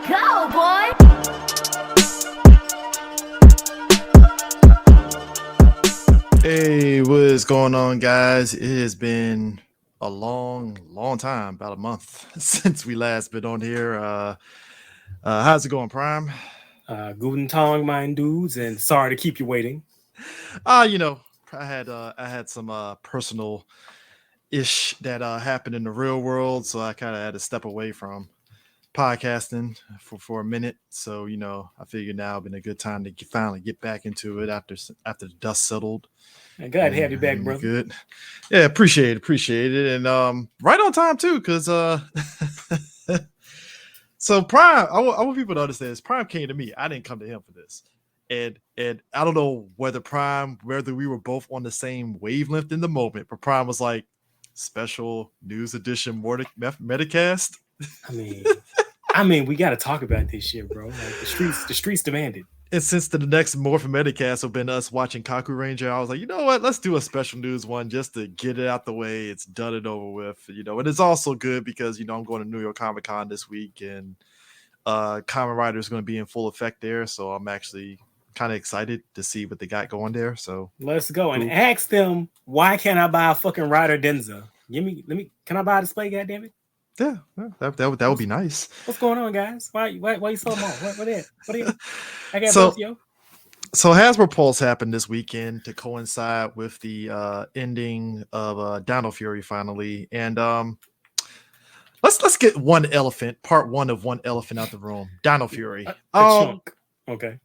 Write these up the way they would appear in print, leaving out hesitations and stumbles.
go, boy! Hey, what is going on, guys? It has been a long time, about a month since we last been on here. How's it going, Prime? Guten Tag, mein dudes, and sorry to keep you waiting. I had some personal ish that happened in the real world, so I kind of had to step away from podcasting for a minute. So I figured now been a good time to finally get back into it after the dust settled. And glad to have you back, brother. Good. Yeah, appreciate it. And right on time too, because so Prime, I want people to understand this. Prime came to me. I didn't come to him for this. And I don't know whether we were both on the same wavelength in the moment, but Prime was like, special news edition Metacast. I mean, we got to talk about this shit, bro. Like the streets demand it. And since the next Morphin Metacast have been us watching Kaku Ranger, I was like, you know what? Let's do a special news one just to get it out the way. It's done and over with, And it's also good because I'm going to New York Comic Con this week, and Kamen Rider is going to be in full effect there. So I'm actually kind of excited to see what they got going there. So let's go and ask them, why can't I buy a fucking Rider Denza? Can I buy a display? Goddammit. Yeah, that would be nice. What's going on, guys? Why you so long? What is? I got so, both, yo. So Hasbro Pulse happened this weekend to coincide with the ending of Dino Fury finally, and let's get part one of one elephant out the room. Dino Fury. Chunk. Okay.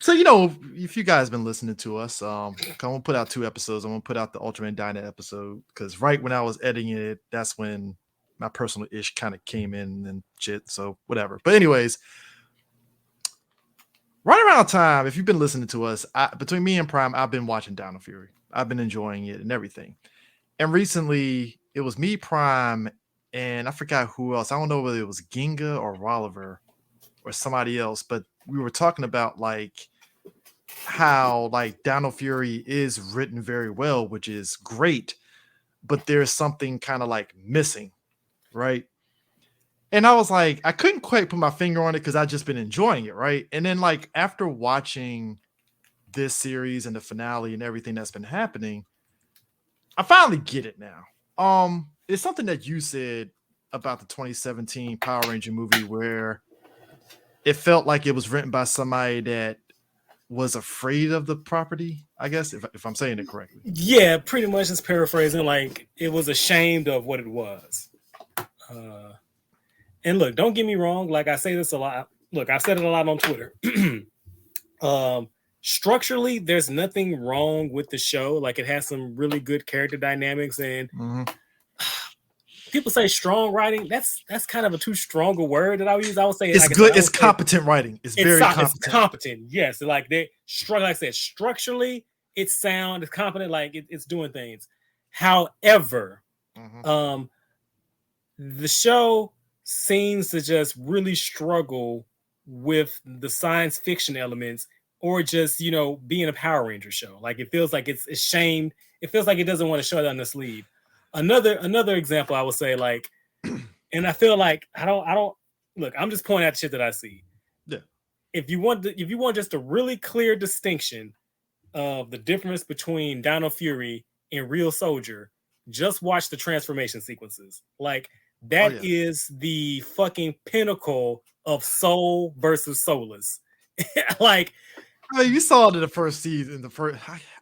So if you guys been listening to us, I'm gonna put out 2 episodes. I'm gonna put out the Ultraman Dyna episode because right when I was editing it, that's when my personal ish kind of came in and shit. So whatever. But anyways, right around time, if you've been listening to us, between me and Prime, I've been watching Dino Fury. I've been enjoying it and everything. And recently, it was me, Prime, and I forgot who else. I don't know whether it was Ginga or Rolliver or somebody else, but we were talking about how Dino Fury is written very well, which is great, but there's something kind of missing, right? And I was like, I couldn't quite put my finger on it because I've just been enjoying it, right? And then after watching this series and the finale and everything that's been happening, I finally get it now. It's something that you said about the 2017 Power Ranger movie where it felt like it was written by somebody that was afraid of the property, I guess, if I'm saying it correctly. Yeah, pretty much just paraphrasing, it was ashamed of what it was. And look, don't get me wrong, I say this a lot. Look, I've said it a lot on Twitter. Structurally, there's nothing wrong with the show. It has some really good character dynamics, and people say strong writing. That's kind of a too strong a word that I would use. I would say it's good. It's competent writing. It's very competent. It's competent. Yes, they like I said, structurally, it's sound. It's competent. It's doing things. However, the show seems to just really struggle with the science fiction elements, or just being a Power Ranger show. It feels like it's ashamed. It feels like it doesn't want to show it on the sleeve. Another example I would say, and I feel like I don't look. I'm just pointing out shit that I see. Yeah. If you want just a really clear distinction of the difference between Dino Fury and Real Soldier, just watch the transformation sequences. That is the fucking pinnacle of soul versus soulless. You saw it in the first season.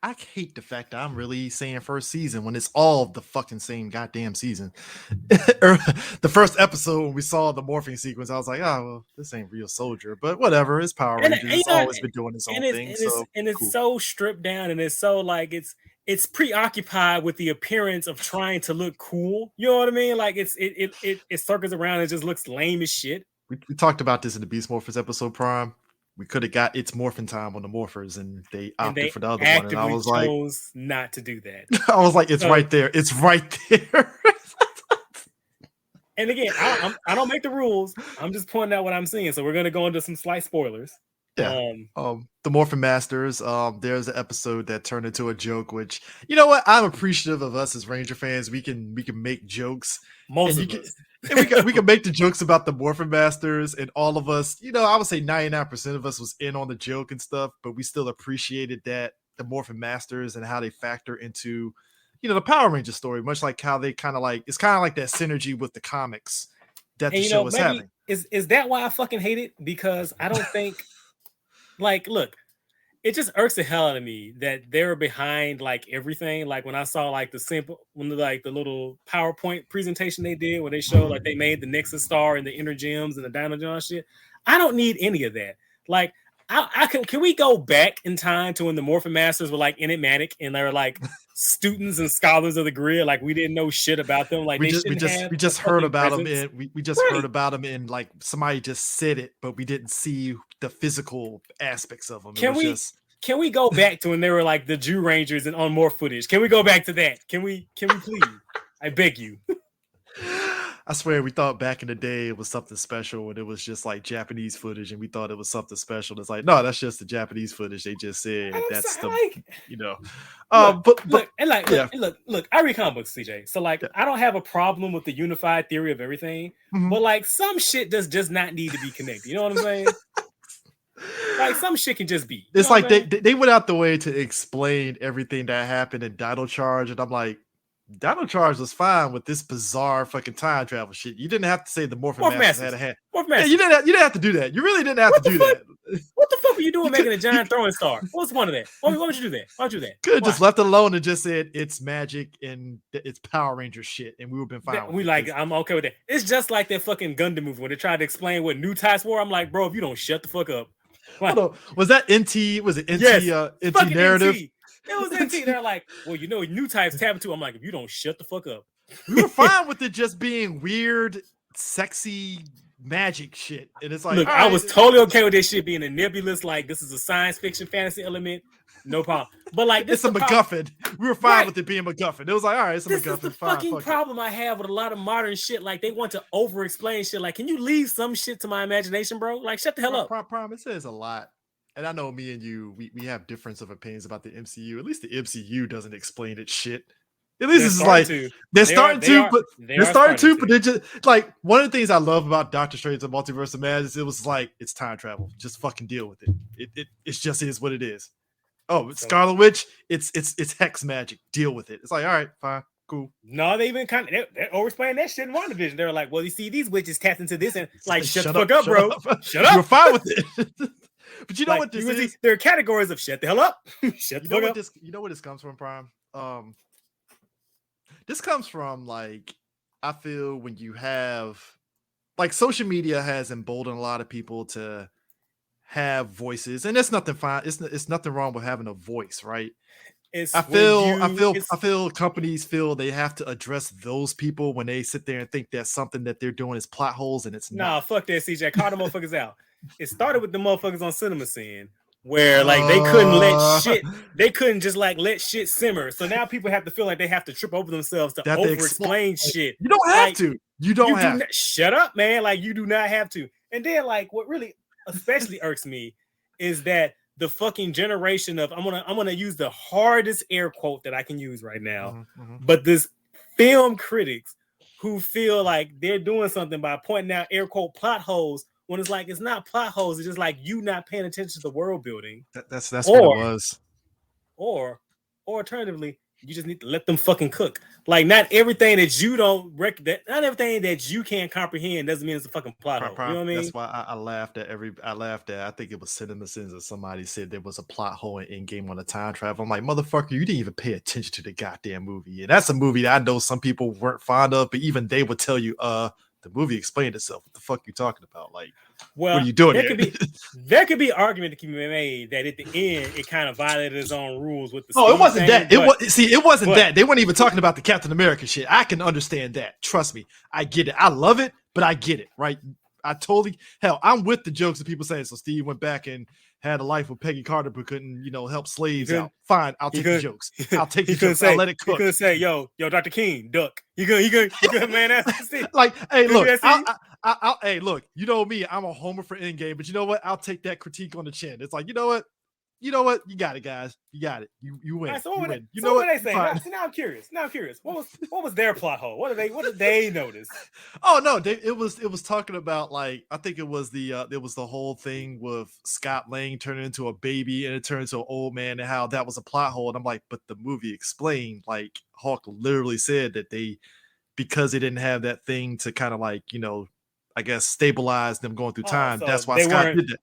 I hate the fact that I'm really saying first season when it's all the fucking same goddamn season. The first episode when we saw the morphing sequence, I was like, oh, well, this ain't Real Soldier, but whatever. It's Power Rangers. It's always been doing its own thing. It's so stripped down, and it's so it's preoccupied with the appearance of trying to look cool. You know what I mean? It circles around and just looks lame as shit. We talked about this in the Beast Morphers episode, Prime. We could have got its morphin time on the morphers, and they opted for the other one. And I was like, not to do that. I was like, it's right there. It's right there. And again, I don't make the rules. I'm just pointing out what I'm seeing. So we're gonna go into some slight spoilers. Yeah. The Morphin Masters. There's an episode that turned into a joke, which you know what? I'm appreciative of us as Ranger fans. We can make jokes. Most And of us. and we can make the jokes about the Morphin Masters, and all of us, I would say 99% of us was in on the joke and stuff, but we still appreciated that the Morphin Masters and how they factor into, the Power Ranger story, much like how they it's kind of like that synergy with the comics that the show is maybe having. Is that why I fucking hate it? Because I don't think look, it just irks the hell out of me that they're behind everything. Like when I saw the little PowerPoint presentation they did where they showed they made the Nexus Star and the Inner Gems and the Dino John shit. I don't need any of that. Like can we go back in time to when the Morphin Masters were enigmatic and they were students and scholars of the grid? We didn't know shit about them. We just heard about them in heard about them in somebody just said it, but we didn't see the physical aspects of them. Can we go back to when they were the Jew Rangers and on more footage? Can we go back to that? Can we please? I beg you. I swear we thought back in the day it was something special and it was just Japanese footage and we thought it was something special. It's no, that's just the Japanese footage. They just said that's the look, I read comic books, CJ. So I don't have a problem with the unified theory of everything, but some shit does not need to be connected. You know what I'm saying? Some shit can just be. It's they went out the way to explain everything that happened in Dino Charge, and I'm like, Dino Charge was fine with this bizarre fucking time travel shit. You didn't have to say the Morphin Masters had a hand. Yeah, you didn't have to do that. You really didn't have to do that. What the fuck were you doing making a giant throwing star? What's the point of that? Why would you do that? Why'd you do that? Could have just left it alone and just said it's magic and it's Power Ranger shit, and we would have been fine. I'm okay with that. It's just like that fucking Gundam movie when they tried to explain what new types were. I'm like, bro, if you don't shut the fuck up. Was that NT? Was it NT? Yes, NT narrative? NT. It was NT. They're like, well, new types tap into. I'm like, if you don't shut the fuck up. We were fine with it just being weird, sexy magic shit. And it's look, I was totally okay with this shit being a nebulous, this is a science fiction fantasy element. No problem. But it's a MacGuffin. We were fine with it being MacGuffin. It was all right, it's a MacGuffin. This is the fucking problem I have with a lot of modern shit. They want to over-explain shit. Can you leave some shit to my imagination, bro? Shut the hell up. It says a lot. And I know me and you, we have difference of opinions about the MCU. At least the MCU doesn't explain its shit. At least they're starting to, but they just one of the things I love about Doctor Strange and Multiverse of Madness, it was it's time travel. Just fucking deal with it. It just is what it is. Oh, it's Scarlet Witch. It's hex magic. Deal with it. It's all right, fine, cool. No, they even they're over-explaining that shit in WandaVision. They're like, well, you see, these witches tapped into this and shut the fuck up, bro. Shut up. You're fine with it. But you know what this is? There are categories of shut the hell up. Shut the fuck up. You know where this comes from, Prime? This comes from I feel when you have social media has emboldened a lot of people to have voices, and it's nothing fine. It's nothing wrong with having a voice, right? I feel companies feel they have to address those people when they sit there and think that something that they're doing is plot holes, and it's not. Nah, fuck that, CJ. Call the motherfuckers out. It started with the motherfuckers on Cinema Sin, where they couldn't they couldn't just let shit simmer. So now people have to feel like they have to trip over themselves to over-explain shit. You don't have to. You don't have to. Shut up, man. You do not have to. And then what really especially irks me is that the fucking generation of I'm gonna use the hardest air quote that I can use right now, but this film critics who feel like they're doing something by pointing out air quote plot holes when it's not plot holes. It's just you not paying attention to the world building. That's what it was. Or alternatively, you just need to let them fucking cook. Not everything that you don't not everything that you can't comprehend doesn't mean it's a fucking plot hole. You know what I mean? That's why I laughed at I think it was Cinema Sins that somebody said there was a plot hole in Endgame on the time travel. I'm like, motherfucker, you didn't even pay attention to the goddamn movie. And that's a movie that I know some people weren't fond of, but even they would tell you, the movie explained itself. What the fuck you talking about? What are you doing here? There could be an argument that can be made that at the end it kind of violated its own rules with the. Oh, it wasn't that. It wasn't that. They weren't even talking about the Captain America shit. I can understand that. Trust me, I get it. I love it, but I get it. Right? I'm with the jokes of people saying. So Steve went back and had a life with Peggy Carter, but couldn't, help slaves out. Fine, I'll take the jokes. I'll take the jokes. I'll let it cook. You could say, yo, Dr. King, duck. You good, man? Hey, look, Hey, look, you know me, I'm a homer for Endgame, but you know what? I'll take that critique on the chin. It's like, you know what? You got it, guys. You got it. You All win. right, so You win. You so know what what? were they saying? Fine. Now I'm curious. What was their plot hole? What did they notice? Oh no, it was talking about, like, I think it was the whole thing with Scott Lang turning into a baby and it turned into an old man, and how that was a plot hole. And I'm like, but the movie explained, like, Hawk literally said that because they didn't have that thing to kind of, like, I guess stabilize them going through Oh, time. so That's why Scott did that.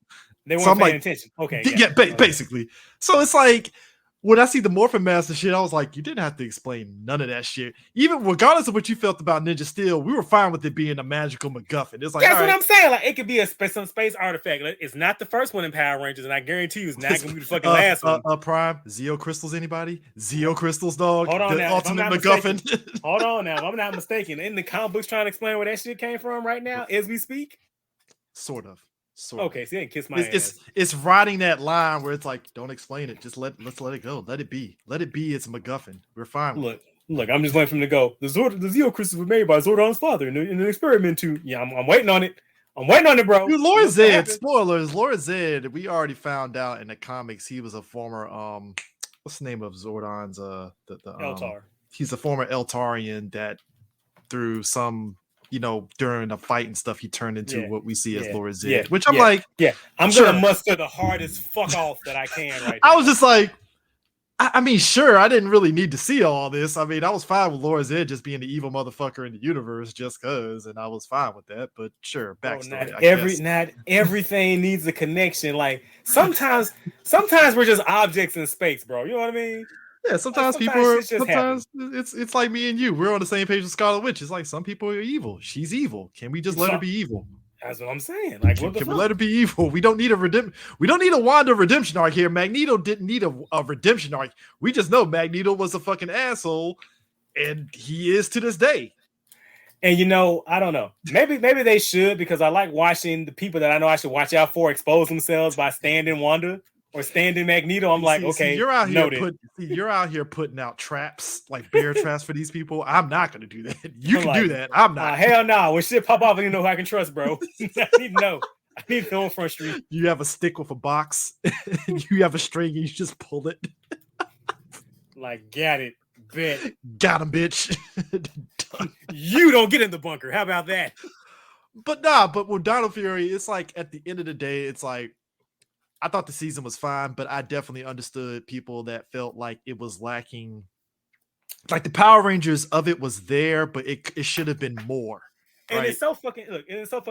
they So weren't I'm paying like, attention. Okay, yeah, got it. Okay. basically. So it's like, when I see the Morphin Master shit, I was like, you didn't have to explain none of that shit. Even regardless of what you felt about Ninja Steel, we were fine with it being a magical MacGuffin. It's like, That's all what right, I'm saying. Like, it could be some space artifact. Like, it's not the first one in Power Rangers, and I guarantee you it's not gonna be the fucking last one. Prime, Zeo Crystals, anybody? Zeo Crystals, dog. Hold on The now. If I'm ultimate not MacGuffin. mistaken, hold on now. If I'm not mistaken, in the comic books trying to explain where that shit came from right now as we speak. Sort of. Okay, so you didn't kiss my ass. It's riding that line where it's like, don't explain it. Just let's let it go. Let it be. Let it be. It's a MacGuffin. We're fine with it. Look, I'm just waiting for him to go. The Zeo crystals were made by Zordon's father in an experiment too. Yeah, I'm waiting on it. I'm waiting on it, bro. Dude, Lord Zed, spoilers. Lord Zed, we already found out in the comics he was a former what's the name of Zordon's Eltar. He's a former Eltarian that through some, during a fight and stuff, he turned into what we see as Lord Zed. Which I'm like, I'm sure. gonna muster the hardest fuck off that I can right now. I was just like, I mean, sure, I didn't really need to see all this. I mean, I was fine with Lord Zed just being the evil motherfucker in the universe just cause, and I was fine with that. But sure, backstory. Not everything needs a connection. Like sometimes we're just objects in space, bro. You know what I mean? Yeah, sometimes it's like me and you. We're on the same page with Scarlet Witch. It's like some people are evil. She's evil. Can we just let her be evil? That's what I'm saying. Like, can we let her be evil? We don't need a We don't need a Wanda redemption arc here. Magneto didn't need a redemption arc. We just know Magneto was a fucking asshole, and he is to this day. And I don't know. Maybe they should, because I like watching the people that I know I should watch out for expose themselves by standing Wanda or standing Magneto. I'm like, okay, you're out here putting out traps, like bear traps for these people. I'm not gonna do that. You can do that. I'm not. Hell no. When shit pop off, I need to know who I can trust, bro. I need to know. I need to know on Front Street. You have a stick with a box, and you have a string, and you just pull it. Like, got it. Bet. Got him, bitch. You don't get in the bunker. How about that? But with Dino Fury, it's like, at the end of the day, it's like, I thought the season was fine, but I definitely understood people that felt like it was lacking. Like, the Power Rangers of it was there, but it should have been more. And it's so fucking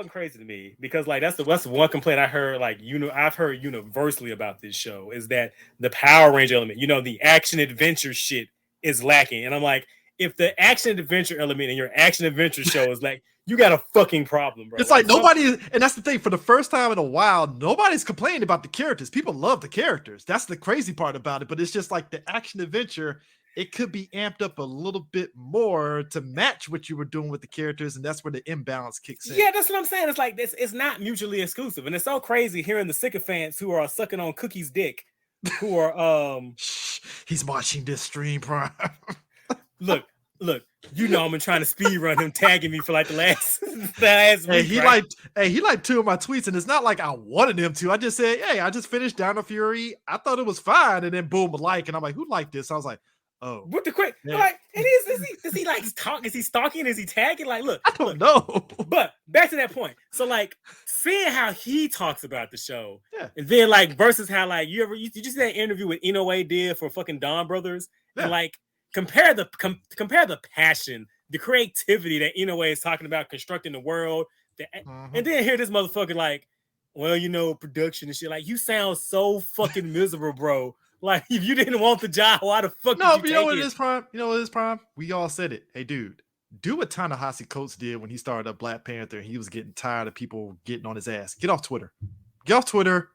crazy to me, because like that's the one complaint I heard, like, I've heard universally about this show, is that the Power Ranger element, the action adventure shit is lacking. And I'm like, if the action adventure element in your action adventure show is like, you got a fucking problem, bro. It's like nobody, and that's the thing, for the first time in a while, nobody's complaining about the characters. People love the characters. That's the crazy part about it. But it's just like the action adventure, it could be amped up a little bit more to match what you were doing with the characters, and that's where the imbalance kicks in. Yeah, that's what I'm saying. It's like this, it's not mutually exclusive. And it's so crazy hearing the sycophants who are sucking on Cookie's dick, who are he's watching this stream, Prime. Look, I'm been trying to speed run him, tagging me for like the last hey, week. He liked 2 of my tweets, and it's not like I wanted him to. I just said, hey, I just finished Dino Fury. I thought it was fine, and then boom, and I'm like, who liked this? I was like, oh, what the quick? Yeah. Like, and is he like talk? Is he stalking? Is he tagging? Like, look, I don't know. But back to that point. So like, seeing how he talks about the show, and then like versus how like you just see that interview with Inoue did for fucking Don Brothers, and like. Compare the passion, the creativity that Inoue is talking about constructing the world, and then hear this motherfucker like, well, production and shit. Like, you sound so fucking miserable, bro. Like, if you didn't want the job, why the fuck? No, but you know what it is, Prime? You know what it is, Prime? We all said it. Hey, dude, do what Ta-Nehisi Coates did when he started up Black Panther, and he was getting tired of people getting on his ass. Get off Twitter.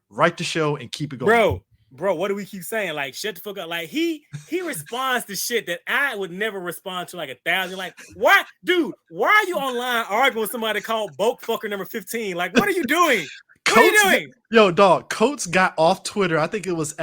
Write the show, and keep it going, Bro, what do we keep saying? Like, shut the fuck up. Like, he responds to shit that I would never respond to like 1,000. Like, why, dude? Why are you online arguing with somebody called Boke Fucker number 15? Like, what are you doing? What are you doing? Yo, dog, Coates got off Twitter. I think it was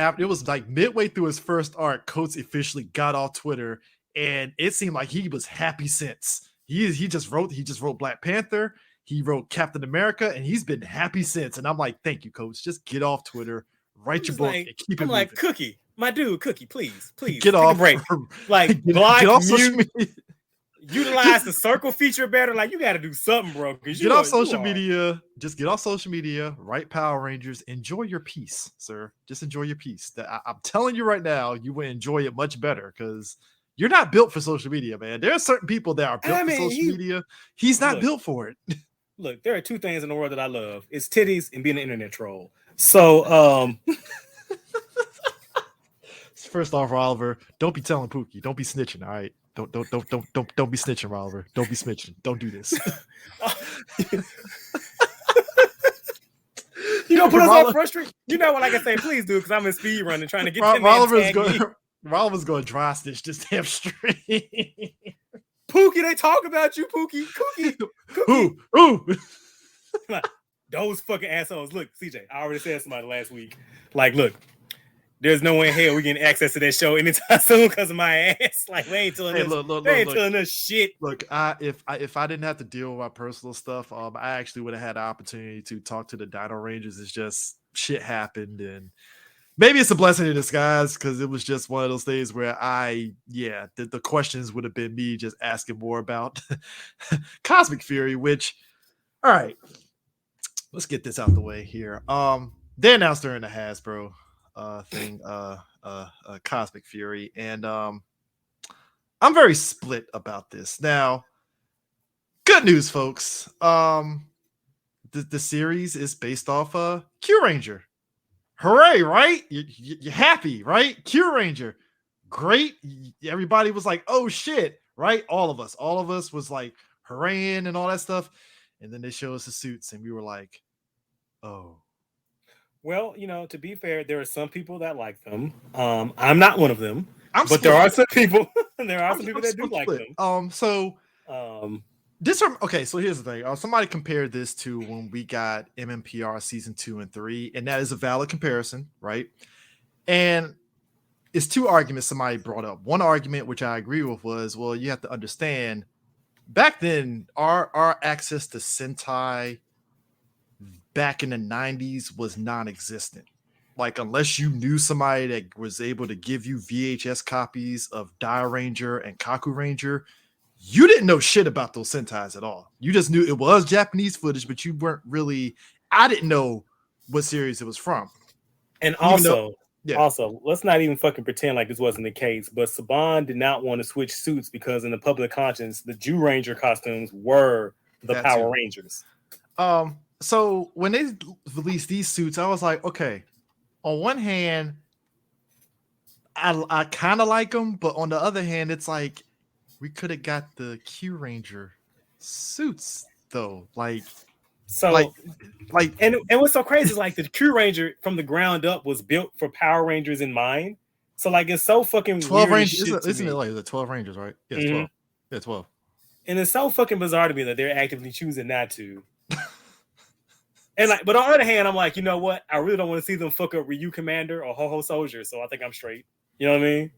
like midway through his first arc. Coates officially got off Twitter, and it seemed like he was happy since. He just wrote Black Panther. he wrote Captain America, and he's been happy since. And I'm like, thank you, coach. Just get off Twitter, write your book, and keep it I'm moving. like, Cookie, my dude, Cookie, please Get take off. a break. Like, block, get off mute, social media. Utilize the circle feature better. Like, you got to do something, bro. Get off social media. Just get off social media. Write Power Rangers. Enjoy your peace, sir. Just enjoy your peace. I'm telling you right now, you will enjoy it much better because you're not built for social media, man. There are certain people that are built for social media. He's not built for it. Look, there are two things in the world that I love. It's titties and being an internet troll. So, first off, Oliver, don't be telling Pookie. Don't be snitching. All right. Don't be snitching, Oliver. Don't be snitching. Don't do this. You don't put us on frustrated. You know what? Like I say, please do, because I'm in speed running trying to get Oliver's going dry stitch this damn stream. Pookie, they talk about you, Pookie. Cookie. Who? Those fucking assholes. Look, CJ, I already said somebody last week. Like, look, there's no way in hell we getting access to that show anytime soon because of my ass. Like, we ain't telling telling us shit. Look, if I didn't have to deal with my personal stuff, I actually would have had the opportunity to talk to the Dino Rangers. It's just shit happened, and maybe it's a blessing in disguise because it was just one of those things where the questions would have been me just asking more about Cosmic Fury. Which, all right, let's get this out the way here. They announced during the Hasbro thing, Cosmic Fury, and I'm very split about this. Now, good news, folks. The series is based off Q Ranger. Hooray, right? You're happy, right? Q Ranger, great. Everybody was like, oh shit, right? All of us was like hooraying and all that stuff, and then they show us the suits, and we were like, oh. Well, to be fair, there are some people that like them. I'm not one of them, but there are some people. That do like them. So here's the thing. Somebody compared this to when we got MMPR season 2 and 3, and that is a valid comparison, right? And it's two arguments somebody brought up. One argument, which I agree with, was, well, you have to understand, back then, our access to Sentai back in the 90s was non-existent. Like, unless you knew somebody that was able to give you VHS copies of Dire Ranger and Kaku Ranger, you didn't know shit about those Sentais at all. You just knew it was Japanese footage, but you weren't really, I didn't know what series it was from. And also, let's not even fucking pretend like this wasn't the case, but Saban did not want to switch suits because in the public conscience, the Jew Ranger costumes were the Power Rangers. So when they released these suits, I was like, okay, on one hand, I kind of like them, but on the other hand, it's like we could have got the Q Ranger suits though. And what's so crazy is like the Q Ranger from the ground up was built for Power Rangers in mind. So like it's so fucking 12 weird Rangers, isn't it like the 12 Rangers, right? Yeah, it's 12. Yeah, 12. And it's so fucking bizarre to me that they're actively choosing not to. And but on the other hand, I'm like, you know what? I really don't want to see them fuck up Ryu Commander or Ho Ho Soldier, so I think I'm straight. You know what I mean?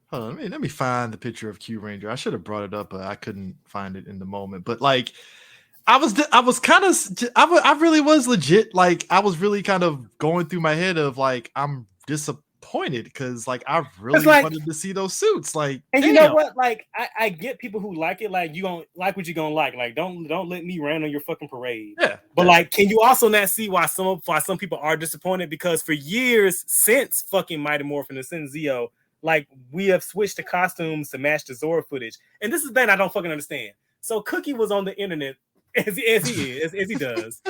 Hold on, let me find the picture of Q Ranger. I should have brought it up, but I couldn't find it in the moment. But like, I really was legit. Like, I was really kind of going through my head of like, I'm disappointed because like I really wanted to see those suits. Like, and you know what? Like, I get people who like it. Like, you gonna like what you gonna like. Like, don't let me rain on your fucking parade. Yeah. But like, can you also not see why some people are disappointed? Because for years since fucking Mighty Morphin and since Zeo, like we have switched the costumes to match the Zora footage, and this is the thing I don't fucking understand. So Cookie was on the internet as he does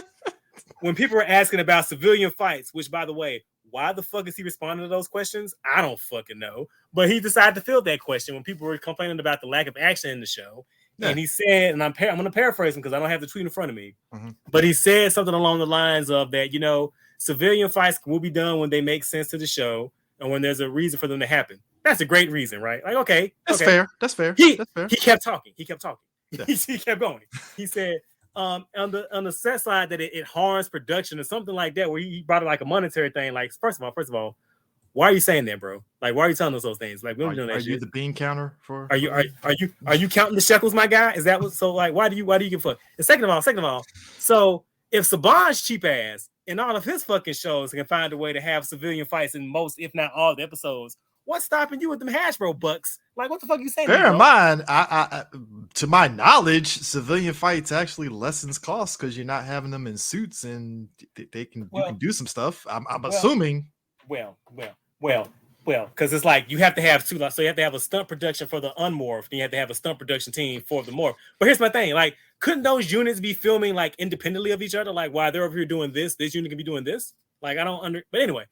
when people were asking about civilian fights. Which, by the way, why the fuck is he responding to those questions? I don't fucking know. But he decided to field that question when people were complaining about the lack of action in the show. Yeah. And he said, and I'm going to paraphrase him because I don't have the tweet in front of me. Mm-hmm. But he said something along the lines of that, civilian fights will be done when they make sense to the show and when there's a reason for them to happen. That's a great reason, right? Like, okay. That's fair. That's fair. He kept talking. Yeah. he kept going. He said, on the set side that it harms production or something like that, where he brought it like a monetary thing. Like, first of all, Why are you saying that, bro? Like, why are you telling us those things? Like, we don't be doing that Are you shit. the bean counter for? Are you counting the shekels, my guy? Is that what? So like, why do you give a fuck? And second of all, so if Saban's cheap ass in all of his fucking shows can find a way to have civilian fights in most, if not all, the episodes, what's stopping you with them Hasbro bucks? Like, what the fuck you saying? Bear in mind, I to my knowledge, civilian fights actually lessens costs because you're not having them in suits and you can do some stuff. I'm assuming. Well, because it's like you have to have two, so you have to have a stunt production for the unmorphed, and you have to have a stunt production team for the morph. But here's my thing: like, couldn't those units be filming like independently of each other? Like, while they're over here doing this unit can be doing this. Like, I don't under. But anyway,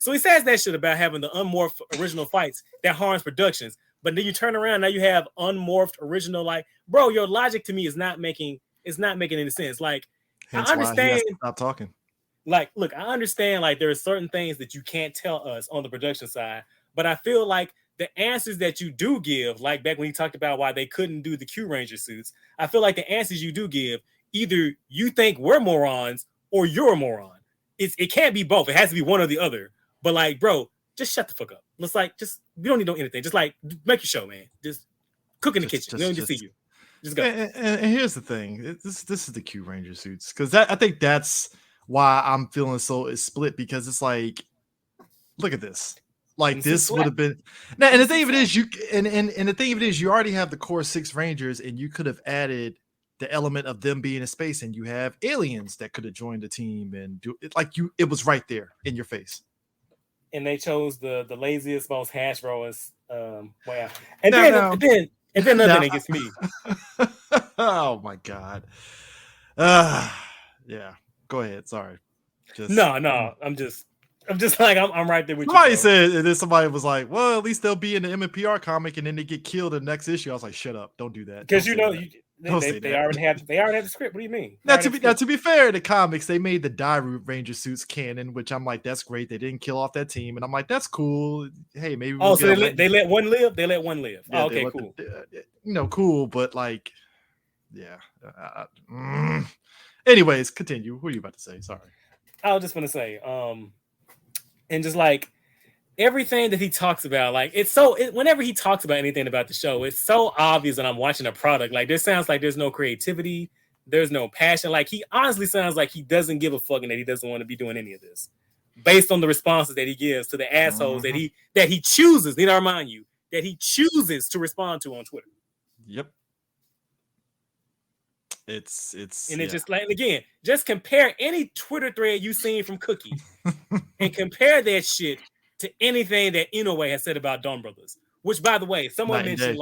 so he says that shit about having the unmorphed original fights that harms productions. But then you turn around, now you have unmorphed original. Like, bro, your logic to me is not making any sense. Like, hence I understand. Stop talking. Like, look, I understand, like, there are certain things that you can't tell us on the production side, but I feel like the answers that you do give, like back when you talked about why they couldn't do the Q Ranger suits, I feel like the answers you do give, either you think we're morons or you're a moron. It can't be both. It has to be one or the other. But, like, bro, just shut the fuck up. Let's, like, we don't need anything. Just, like, make your show, man. Just cook in the kitchen. We don't need to see you. Just go. And here's the thing. This is the Q Ranger suits. Because I think that's why I'm feeling so split, because it's like, look at this. Like, this would have been now, and the thing of it is, you already have the core 6 Rangers, and you could have added the element of them being in space, and you have aliens that could have joined the team and do it. Like, it was right there in your face. And they chose the laziest, most Hasbro wow. And then another thing against me. Oh my god. Yeah. Go ahead. Sorry. No. I'm just like, I'm right there with somebody you. Somebody said, and then somebody was like, "Well, at least they'll be in the MPR comic, and then they get killed in the next issue." I was like, "Shut up! Don't do that." Because they already have the script. What do you mean? Now, to be fair, in the comics, they made the Daru Ranger suits canon, which I'm like, that's great. They didn't kill off that team, and I'm like, that's cool. Hey, maybe. So they let one live. They let one live. Yeah, okay, cool. Cool, but like, yeah. Anyways, continue. What are you about to say? Sorry. I was just gonna say, and just like everything that he talks about, like, whenever he talks about anything about the show, it's so obvious that I'm watching a product. Like, this sounds like there's no creativity, there's no passion. Like, he honestly sounds like he doesn't give a fuck and that he doesn't want to be doing any of this, based on the responses that he gives to the assholes that he chooses. Need to remind you that he chooses to respond to on Twitter. Yep. It's just like, again, just compare any Twitter thread you've seen from Cookie and compare that shit to anything that Inoue has said about Dawn Brothers. Which, by the way, someone mentioned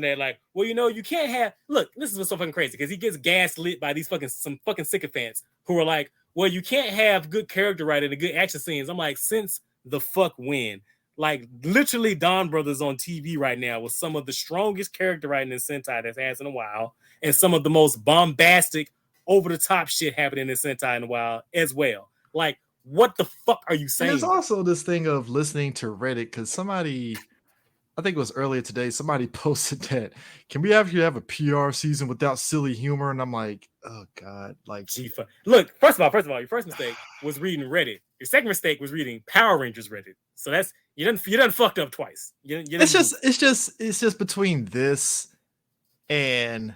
that, like, well, you can't have. Look, this is what's so fucking crazy, because he gets gaslit by some fucking sycophants who are like, well, you can't have good character writing and good action scenes. I'm like, since the fuck when? Like, literally, Dawn Brothers on TV right now was some of the strongest character writing in Sentai that's has in a while, and some of the most bombastic, over-the-top shit happening in Sentai in a while as well. Like, what the fuck are you saying? There's also this thing of listening to Reddit, because somebody, I think it was earlier today, somebody posted that, can we have a PR season without silly humor? And I'm like, oh god, like, look, first of all, your first mistake was reading Reddit. Your second mistake was reading Power Rangers Reddit. So that's you done fucked up twice. It's just between this and,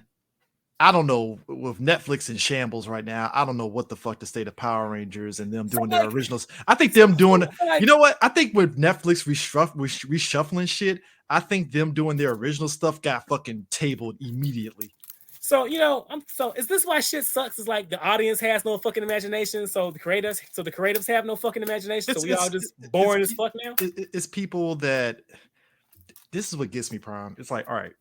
I don't know, with Netflix in shambles right now, I don't know what the fuck the state of Power Rangers and them doing their originals. I think them doing, you know what? I think with Netflix reshuffling shit, I think them doing their original stuff got fucking tabled immediately. So, is this why shit sucks? Is like the audience has no fucking imagination, so the creatives have no fucking imagination, so we all just boring as fuck now? It's people that, this is what gets me, Prime. It's like, all right,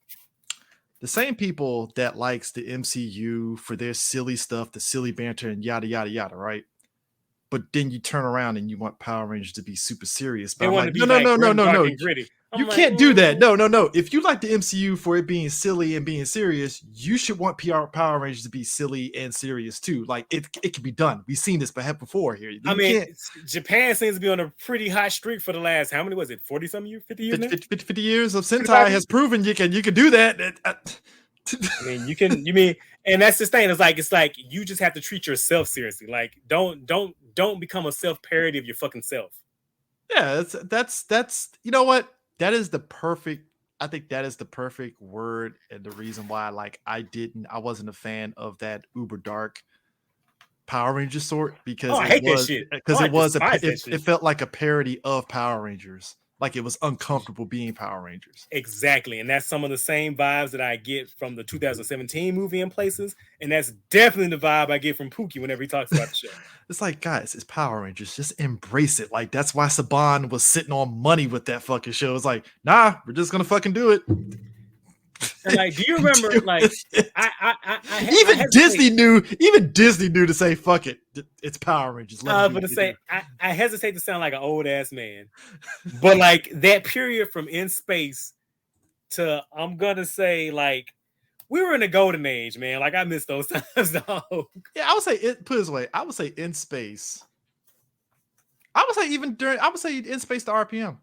the same people that likes the MCU for their silly stuff, the silly banter and yada, yada, yada, right? But then you turn around and you want Power Rangers to be super serious. But I'm like, no. You can't do that. No. If you like the MCU for it being silly and being serious, you should want Power Rangers to be silly and serious too. Like, it can be done. We've seen this before here. Japan seems to be on a pretty hot streak for the last, how many was it? 40-something years? 50 years now? 50 years of Sentai has proven you can do that. And that's the thing. It's like you just have to treat yourself seriously. Like, don't become a self-parody of your fucking self. Yeah, that's you know what? That is the perfect I think that is the perfect word and the reason why like I wasn't a fan of that uber dark Power Ranger sort Oh, because I hate that shit. Oh, I despise that it shit. felt like a parody of Power Rangers. Like it was uncomfortable being Power Rangers. Exactly. And that's some of the same vibes that I get from the 2017 movie in places. And that's definitely the vibe I get from Pookie whenever he talks about the show. It's like, guys, it's Power Rangers. Just embrace it. Like that's why Saban was sitting on money with that fucking show. It's like, nah, we're just gonna fucking do it. And like, do you remember? Like, I even hesitate. Disney knew to say, "Fuck it, it's Power Rangers." I was going to say, I hesitate to sound like an old ass man, but like that period from In Space to I'm gonna say like we were in the golden age, man. Like I miss those times, dog. Yeah, I would say it. Put it this way, I would say In Space. I would say even during. I would say In Space to RPM.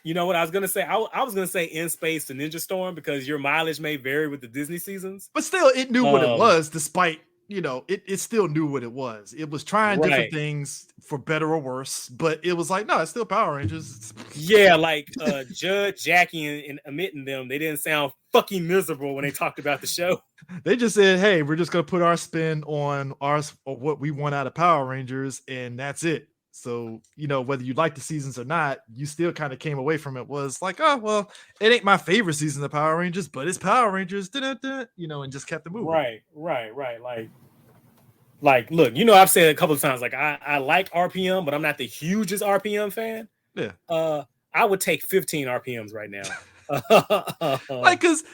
You know what I was gonna say? I was gonna say In Space to Ninja Storm because your mileage may vary with the Disney seasons. But still, it knew what it was, despite it still knew what it was. It was trying different things for better or worse, but it was like, no, it's still Power Rangers. Yeah, like Judge, Jackie, and omitting them, they didn't sound fucking miserable when they talked about the show. They just said, hey, we're just gonna put our spin on ours or what we want out of Power Rangers, and that's it. So, whether you like the seasons or not, you still kind of came away from it was like, oh, well, it ain't my favorite season of Power Rangers, but it's Power Rangers, and just kept it moving. Right. Like, look, I've said a couple of times, like, I like RPM, but I'm not the hugest RPM fan. Yeah. I would take 15 RPMs right now. Because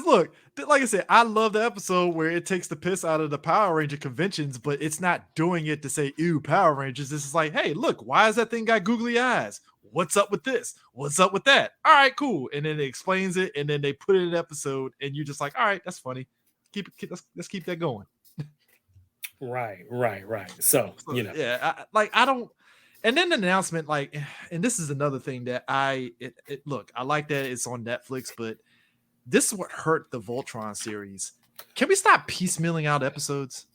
look, like I said, I love the episode where it takes the piss out of the Power Ranger conventions, but it's not doing it to say, ew, Power Rangers. This is like, hey, look, why is that thing got googly eyes? What's up with this? What's up with that? All right, cool. And then it explains it, and then they put it in an episode, and you're just like, all right, that's funny. Let's keep that going. Right. So yeah, I don't. And then the announcement, like, and this is another thing that look, I like that it's on Netflix, but this is what hurt the Voltron series. Can we stop piecemealing out episodes?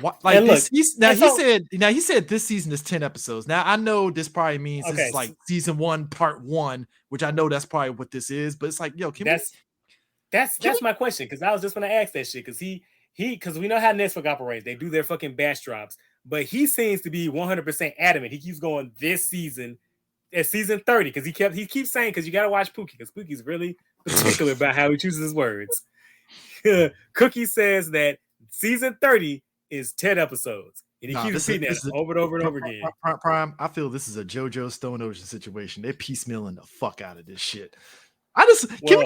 What, like, look, he said this season is 10 episodes. Now I know this probably means this is like season 1, part 1, which I know that's probably what this is, but it's like, yo, that's my question, because I was just gonna ask that shit, because we know how Netflix operates. They do their fucking batch drops. But he seems to be 100% adamant. He keeps going this season at season 30 because he keeps saying, because you got to watch Pookie, because Pookie's really particular about how he chooses his words. Cookie says that season 30 is 10 episodes. And he keeps repeating that over and over and over again. Prime, I feel this is a JoJo Stone Ocean situation. They're piecemealing the fuck out of this shit. Can we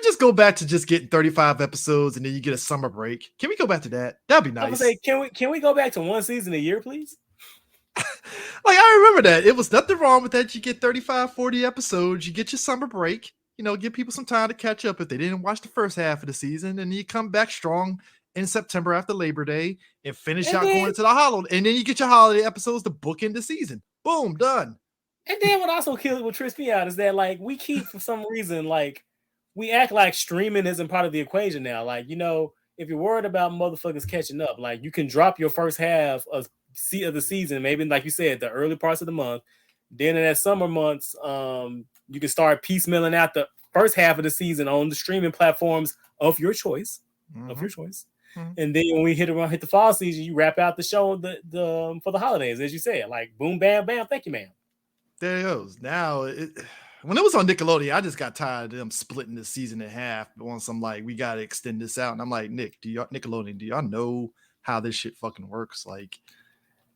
just go back to just getting 35 episodes and then you get a summer break? Can we go back to that? That'd be nice. I was say, can we go back to one season a year, please? Like, I remember that. It was nothing wrong with that. You get 35, 40 episodes, you get your summer break, give people some time to catch up if they didn't watch the first half of the season, and you come back strong in September after Labor Day and finish out going into the holiday, and then you get your holiday episodes to book in the season. Boom, done. And then what trips me out is that, like, we keep, for some reason, like, we act like streaming isn't part of the equation now. Like, if you're worried about motherfuckers catching up, like, you can drop your first half of the season, maybe, like you said, the early parts of the month. Then in that summer months, you can start piecemealing out the first half of the season on the streaming platforms of your choice. Mm-hmm. And then when we hit the fall season, you wrap out the show for the holidays, as you said, like, boom, bam, bam, thank you, ma'am. There it goes. Now, when it was on Nickelodeon, I just got tired of them splitting the season in half on some, like, we got to extend this out. And I'm like, Nickelodeon, do y'all know how this shit fucking works? Like,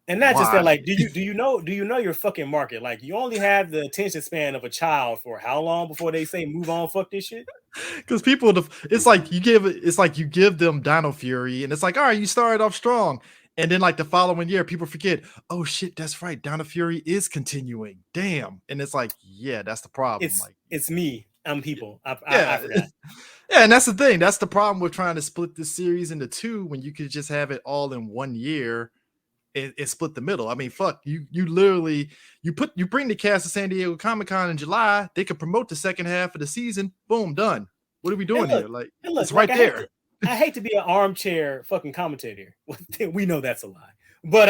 and not just that, like, do you know your fucking market? Like, you only have the attention span of a child for how long before they say move on, fuck this shit? Because people, it's like you give them Dino Fury, and it's like, all right, you started off strong. And then, like, the following year, people forget, oh, shit, that's right. Dino Fury is continuing. Damn. And it's like, yeah, that's the problem. It's me. I'm people. I forgot. Yeah, and that's the thing. That's the problem with trying to split this series into two when you could just have it all in 1 year and split the middle. I mean, fuck, you literally, you bring the cast to San Diego Comic-Con in July, they could promote the second half of the season. Boom, done. What are we doing here? Like, it's right there. I hate to be an armchair fucking commentator. We know that's a lie, but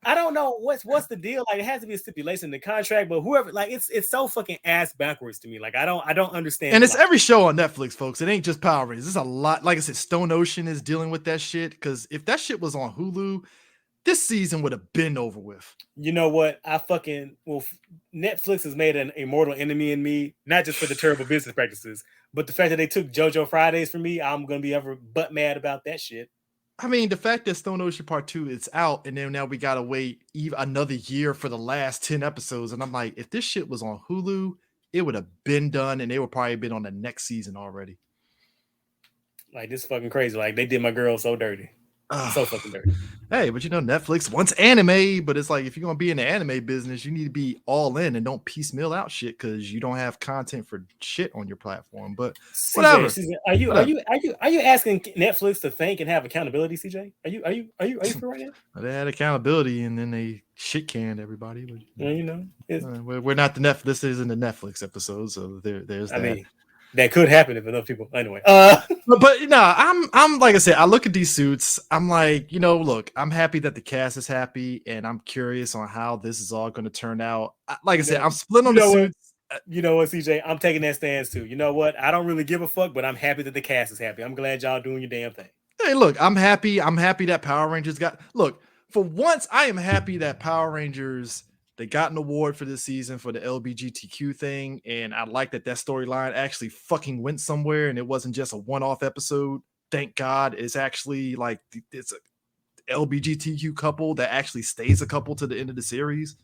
I don't know what's the deal. Like, it has to be a stipulation in the contract, but whoever, like, it's so fucking ass backwards to me. Like, I don't understand. And it's every show on Netflix, folks. It ain't just Power Rangers. There's a lot. Like I said, Stone Ocean is dealing with that shit. Because if that shit was on Hulu, this season would have been over with. You know what? Netflix has made an immortal enemy in me, not just for the terrible business practices, but the fact that they took JoJo Fridays from me. I'm gonna be ever butt mad about that shit. I mean, the fact that Stone Ocean Part 2 is out, and then now we gotta wait even another year for the last 10 episodes. And I'm like, if this shit was on Hulu, it would have been done, and they would probably been on the next season already. Like, this is fucking crazy. Like, they did my girl so dirty. So fucking dirty. Hey, but you know, Netflix wants anime, but it's like, if you're gonna be in the anime business, you need to be all in and don't piecemeal out shit because you don't have content for shit on your platform. But whatever. CJ, are you asking Netflix to think and have accountability, CJ? Are you for right now? They had accountability and then they shit canned everybody. But you know, we're not the Netflix. This isn't the Netflix episode, so there's that. I mean, that could happen if enough people. Anyway, but you know, I'm like I said, I look at these suits. I'm like, you know, look, I'm happy that the cast is happy, and I'm curious on how this is all going to turn out. Like I said, I'm split on the suits. You know what, CJ? I'm taking that stance too. You know what? I don't really give a fuck, but I'm happy that the cast is happy. I'm glad y'all doing your damn thing. Hey, look, I'm happy. I'm happy that Power Rangers got. Look, for once, I am happy that Power Rangers. They got an award for this season for the LGBTQ thing, and I like that storyline actually fucking went somewhere, and it wasn't just a one-off episode. Thank God, it's actually like it's a LGBTQ couple that actually stays a couple to the end of the series.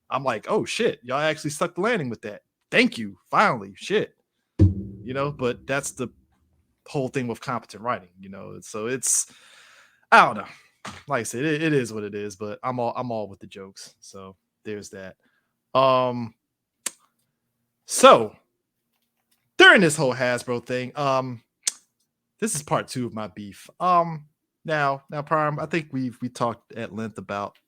I'm like, oh shit, y'all actually stuck the landing with that. Thank you, finally, shit. You know, but that's the whole thing with competent writing. You know, so it's I don't know. Like I said, it is what it is, but I'm all with the jokes. So. There's that. So during this whole Hasbro thing, this is part 2 of my beef. Now Prime, I think we talked at length about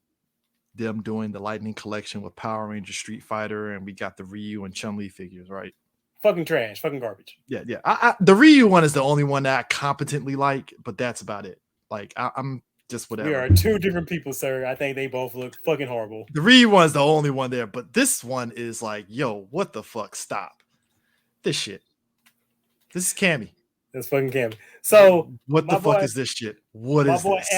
them doing the Lightning collection with Power Ranger Street Fighter, and we got the Ryu and Chun-Li figures, right? Fucking trash, fucking garbage. Yeah. The Ryu one is the only one that I competently like, but that's about it. Like I'm just whatever. We are 2 different people, sir. I think they both look fucking horrible. The Ryu one's the only one there, but this one is like, yo, what the fuck? Stop this shit. This is Cammy. That's fucking Cammy. So what the fuck is this shit? What is this?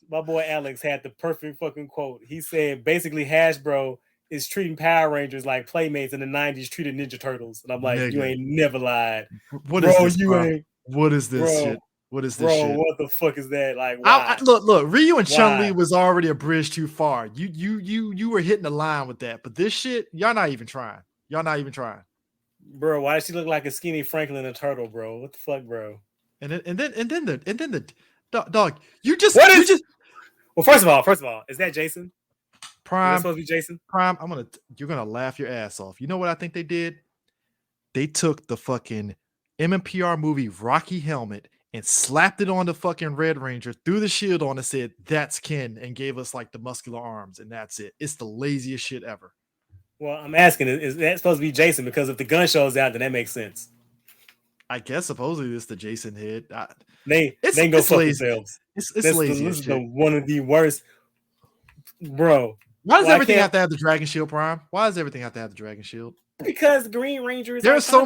My boy Alex had the perfect fucking quote. He said basically Hasbro is treating Power Rangers like Playmates in the 90s treated Ninja Turtles. And I'm like, nigga, you ain't never lied. What is this, bro? What is this shit? What is this shit? What the fuck is that? Like, why? Look, Ryu and Chun-Li was already a bridge too far. You were hitting the line with that, but this shit, y'all not even trying. Bro, why does she look like a skinny Franklin a turtle, bro? What the fuck, bro? And then the dog. Well, first of all, is that Jason? Prime. Is that supposed to be Jason? Prime. You're gonna laugh your ass off. You know what I think they did? They took the fucking MMPR movie Rocky helmet and slapped it on the fucking Red Ranger, threw the shield on and said, that's Ken, and gave us like the muscular arms, and that's it. It's the laziest shit ever. Well, I'm asking, is that supposed to be Jason? Because if the gun shows out, then that makes sense. I guess supposedly it's the Jason head. They can go fuck lazy. themselves. It's lazy. This is one of the worst. Bro. Why does everything have to have the Dragon Shield, Prime? Why does everything have to have the Dragon Shield? Because Green Ranger is there are so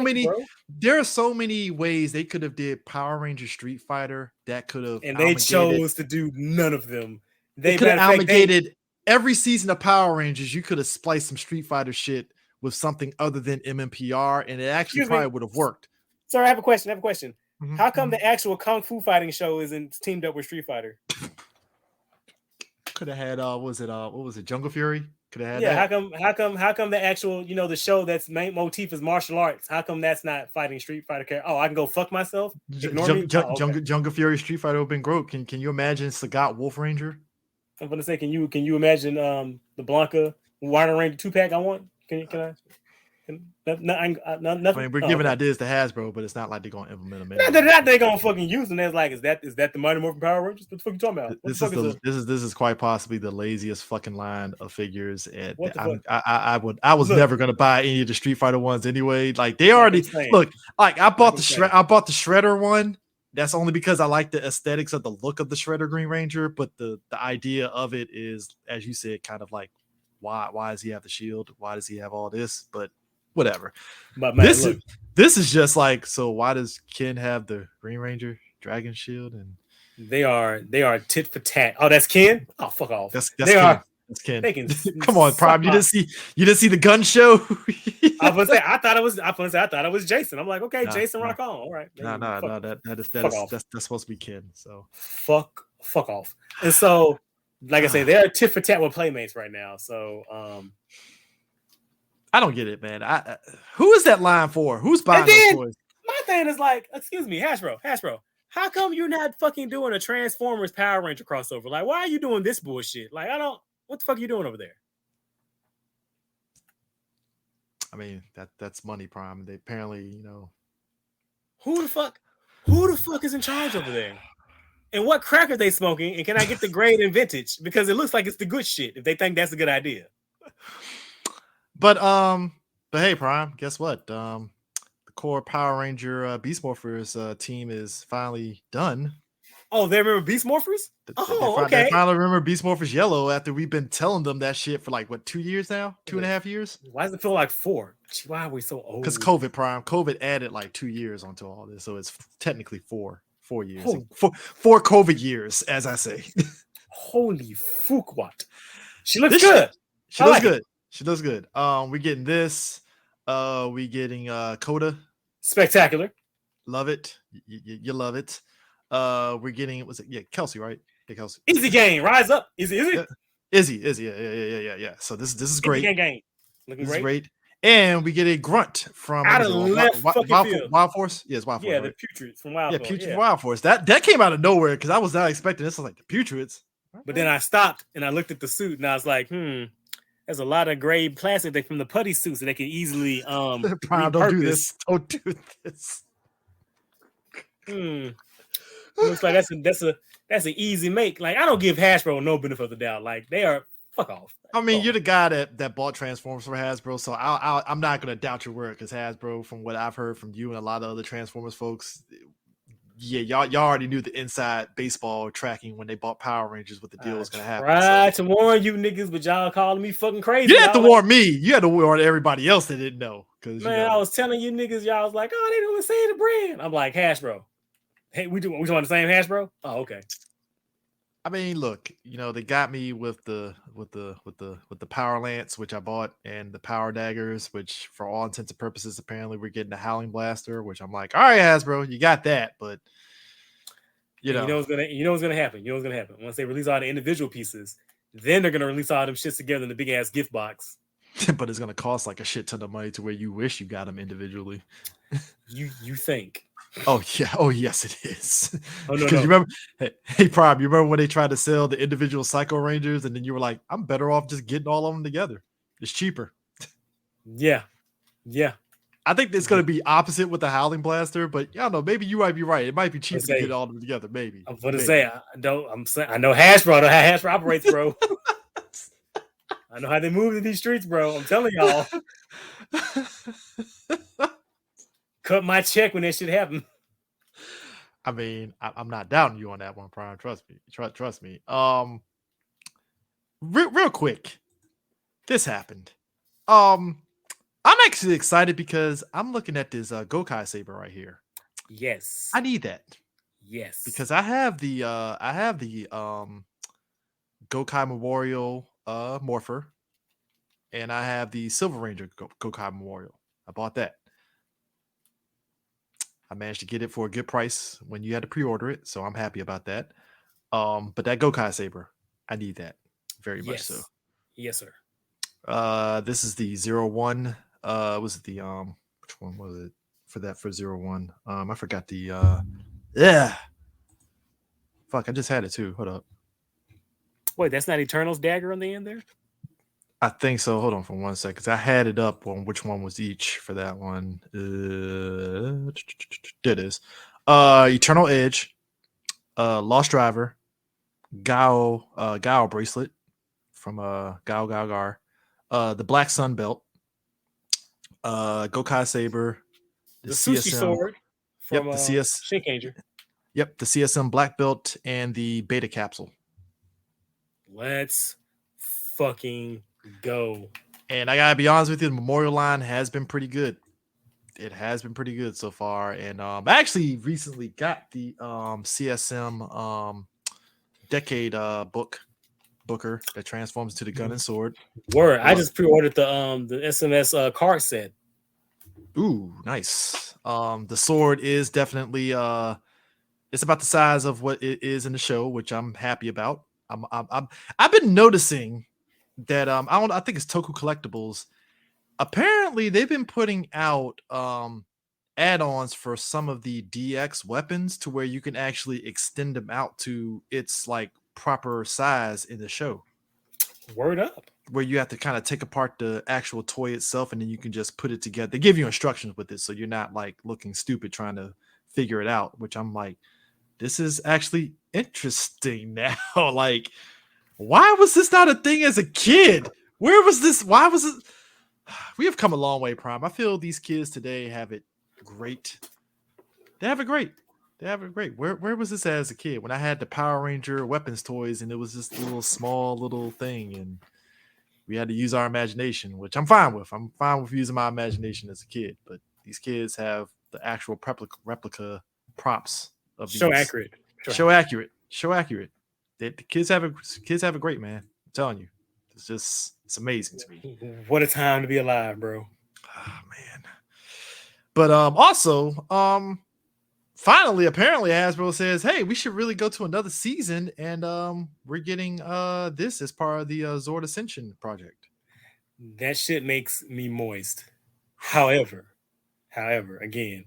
many ways they could have did Power Ranger Street Fighter that could have, and they chose to do none of them. They could have obligated every season of Power Rangers. You could have spliced some Street Fighter shit with something other than MMPR, and it actually probably would have worked. Sir, I have a question. Mm-hmm. How come the actual Kung Fu fighting show isn't teamed up with Street Fighter? Could have had what was it, Jungle Fury? Could have had that. How come the actual, the show that's main motif is martial arts? How come that's not fighting Street Fighter character? Oh, I can go fuck myself? Jungle Fury Street Fighter would have been great. Can you imagine Sagat Wolf Ranger? I'm gonna say, can you imagine the Blanca Water Ranger 2-pack I want? Can I? Nothing. I mean, we're giving ideas to Hasbro, but it's not like they're gonna implement them. Not they're gonna fucking use them. That's like, is that the Mighty Morphin Power Rangers? What the fuck you talking about? This is quite possibly the laziest fucking line of figures. And I was never gonna buy any of the Street Fighter ones anyway. Like they already look. Like I bought the Shredder one. that's only because I like the aesthetics of the look of the Shredder Green Ranger, but the idea of it is, as you said, kind of like why does he have the shield? Why does he have all this? But whatever. But man, look, this is just like, so why does Ken have the Green Ranger Dragon Shield? And they are tit for tat. Oh, that's Ken? Oh, fuck off. That's they Ken. are. That's Ken. They can Come on, Prime. You didn't see the gun show? I was say I thought it was Jason. I'm like, okay, Nah, Jason, nah. rock on. All right. No, that's supposed to be Ken. So fuck off. And so, like I say, they're tit for tat with Playmates right now. So I don't get it, man. Who is that line for? Who's buying those toys? My thing is like, excuse me, Hasbro, how come you're not fucking doing a Transformers Power Ranger crossover? Like, why are you doing this bullshit? Like, what the fuck are you doing over there? I mean, that's money, Prime. They apparently, you know. Who the fuck is in charge over there? And what crack are they smoking? And can I get the grade and vintage? Because it looks like it's the good shit if they think that's a good idea. But hey, Prime, guess what? The core Power Ranger Beast Morphers team is finally done. Oh, they remember Beast Morphers? Okay. They finally remember Beast Morphers Yellow after we've been telling them that shit for like, what, 2 years now? 2.5 years? Why does it feel like 4? Why are we so old? Because COVID, Prime. COVID added like 2 years onto all this. So it's technically 4 years. Four COVID years, as I say. Holy fuck, what? She looks good. She looks good. She looks good. We're getting this. We getting Coda. Spectacular. Love it. You love it. We're getting, Kelsey, right? Yeah, Kelsey. Easy game. Rise up. Izzy. Yeah. Izzy. Yeah. So this is great. Game. Looking great. And we get a grunt from out of left Wild Force. Yes, Wild Force. Yeah, right? the Putreds from Wild Force. Yeah, Putreds from Wild Force. That came out of nowhere because I was not expecting this. I was like, the Putreds. But then I stopped and I looked at the suit and I was like, there's a lot of gray plastic from the putty suits that they can easily Prime, don't do this. Don't do this. Looks like that's an easy make. Like, I don't give Hasbro no benefit of the doubt. Like, they are fuck off. I mean, you're the guy that bought Transformers for Hasbro, so I'm not gonna doubt your word because Hasbro, from what I've heard from you and a lot of other Transformers folks, yeah, y'all already knew the inside baseball tracking when they bought Power Rangers what the deal was gonna happen. Right to warn you niggas, but y'all calling me fucking crazy. You didn't have to warn me. You had to warn everybody else that didn't know. Because I was telling you niggas, y'all was like, oh, they don't say the brand. I'm like, Hasbro. Hey, we talking the same Hasbro? Oh, okay. I mean, look, they got me with the Power Lance, which I bought, and the Power Daggers, which for all intents and purposes, apparently we're getting the Howling Blaster, which I'm like, all right, Hasbro, you got that, but you know what's gonna happen. Once they release all the individual pieces, then they're gonna release all them shits together in the big ass gift box. But it's gonna cost like a shit ton of money to where you wish you got them individually. You think? Oh yeah. Oh yes, it is. Oh no. You remember? Hey, Prime. You remember when they tried to sell the individual Psycho Rangers, and then you were like, "I'm better off just getting all of them together. It's cheaper." Yeah. I think it's going to be opposite with the Howling Blaster, but I don't know. Maybe you might be right. It might be cheaper to get all of them together. Maybe. I'm going to say I know Hasbro. I know how Hasbro operates, bro. I know how they move in these streets, bro. I'm telling y'all. Cut my check when that shit happen. I mean, I'm not doubting you on that one, Prime. Trust me. Trust me. Real quick, this happened. I'm actually excited because I'm looking at this Gokai Saber right here. Yes, I need that. Yes, because I have the Gokai Memorial Morpher, and I have the Silver Ranger Gokai Memorial. I bought that. I managed to get it for a good price when you had to pre-order it, so I'm happy about that. But that Gokai Saber, I need that very much so. Yes, sir. This is the 01. Was it the which one was it for 01? I forgot the fuck, I just had it too. Hold up. Wait, that's not Eternal's dagger on the end there? I think so. Hold on for 1 second. I had it up on which one was each for that one. There it is. Eternal Edge, Lost Driver, Gao bracelet from Gao Gar, the Black Sun belt, Gokai Saber, the Sushi sword from the CS Shinkanger. Yep, the CSM black belt and the beta capsule. Let's fucking go. And I gotta be honest with you, the Memorial line has been pretty good. It has been pretty good so far. And I actually recently got the CSM decade booker that transforms into the gun and sword. Word. I just pre-ordered the SMS card set. Ooh, nice. The sword is definitely it's about the size of what it is in the show, which I'm happy about. I've been noticing that I think it's Toku Collectibles. Apparently, they've been putting out add-ons for some of the DX weapons to where you can actually extend them out to its like proper size in the show. Word up. Where you have to kind of take apart the actual toy itself and then you can just put it together. They give you instructions with it, so you're not like looking stupid trying to figure it out, which I'm like, this is actually interesting now. Like, why was this not a thing as a kid? Where was this? Why was it? We have come a long way, Prime. I feel these kids today have it great. They have it great. They have it great. Where was this as a kid? When I had the Power Ranger weapons toys and it was just a little small little thing and we had to use our imagination, which I'm fine with. I'm fine with using my imagination as a kid. But these kids have the actual replica props of these. Show accurate. Show accurate. The kids have it great, man. I'm telling you. It's amazing to me. What a time to be alive, bro. Oh man. But also, finally, apparently Hasbro says, hey, we should really go to another season, and we're getting this as part of the Zord Ascension project. That shit makes me moist. However, again,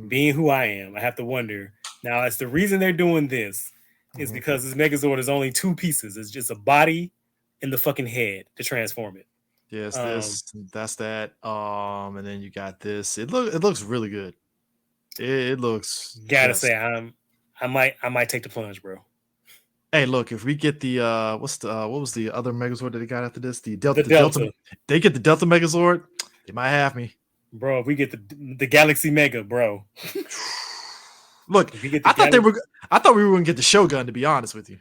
being who I am, I have to wonder. Now, it's the reason they're doing this is because this Megazord is only two pieces. It's just a body and the fucking head to transform it. Yes, that's that. And then you got this. It looks really good. It looks. Gotta say, I might take the plunge, bro. Hey, look, if we get the what was the other Megazord that they got after this? The Delta. They get the Delta Megazord. They might have me, bro. If we get the Galaxy Mega, bro. Look, I thought we were gonna get the Shogun. To be honest with you,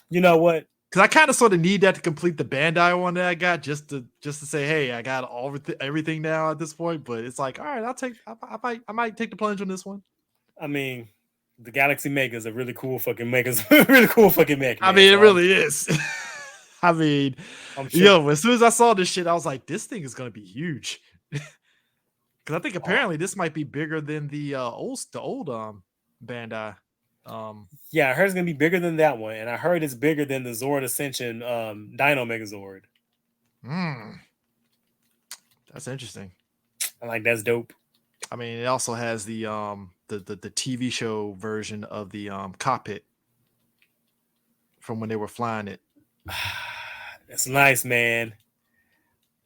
you know what? Because I kind of sort of need that to complete the Bandai one that I got, just to say, hey, I got everything now at this point. But it's like, all right, I might take the plunge on this one. I mean, the Galaxy Mega is a really cool fucking mega. Really cool fucking mega. I mean, it really is. I mean, yo, as soon as I saw this shit, I was like, this thing is gonna be huge. Because I think apparently this might be bigger than the old Bandai. Yeah, I heard it's gonna be bigger than that one, and I heard it's bigger than the Zord Ascension Dino Megazord. That's interesting. I'm like, that's dope. I mean, it also has the TV show version of the cockpit from when they were flying it. That's nice, man.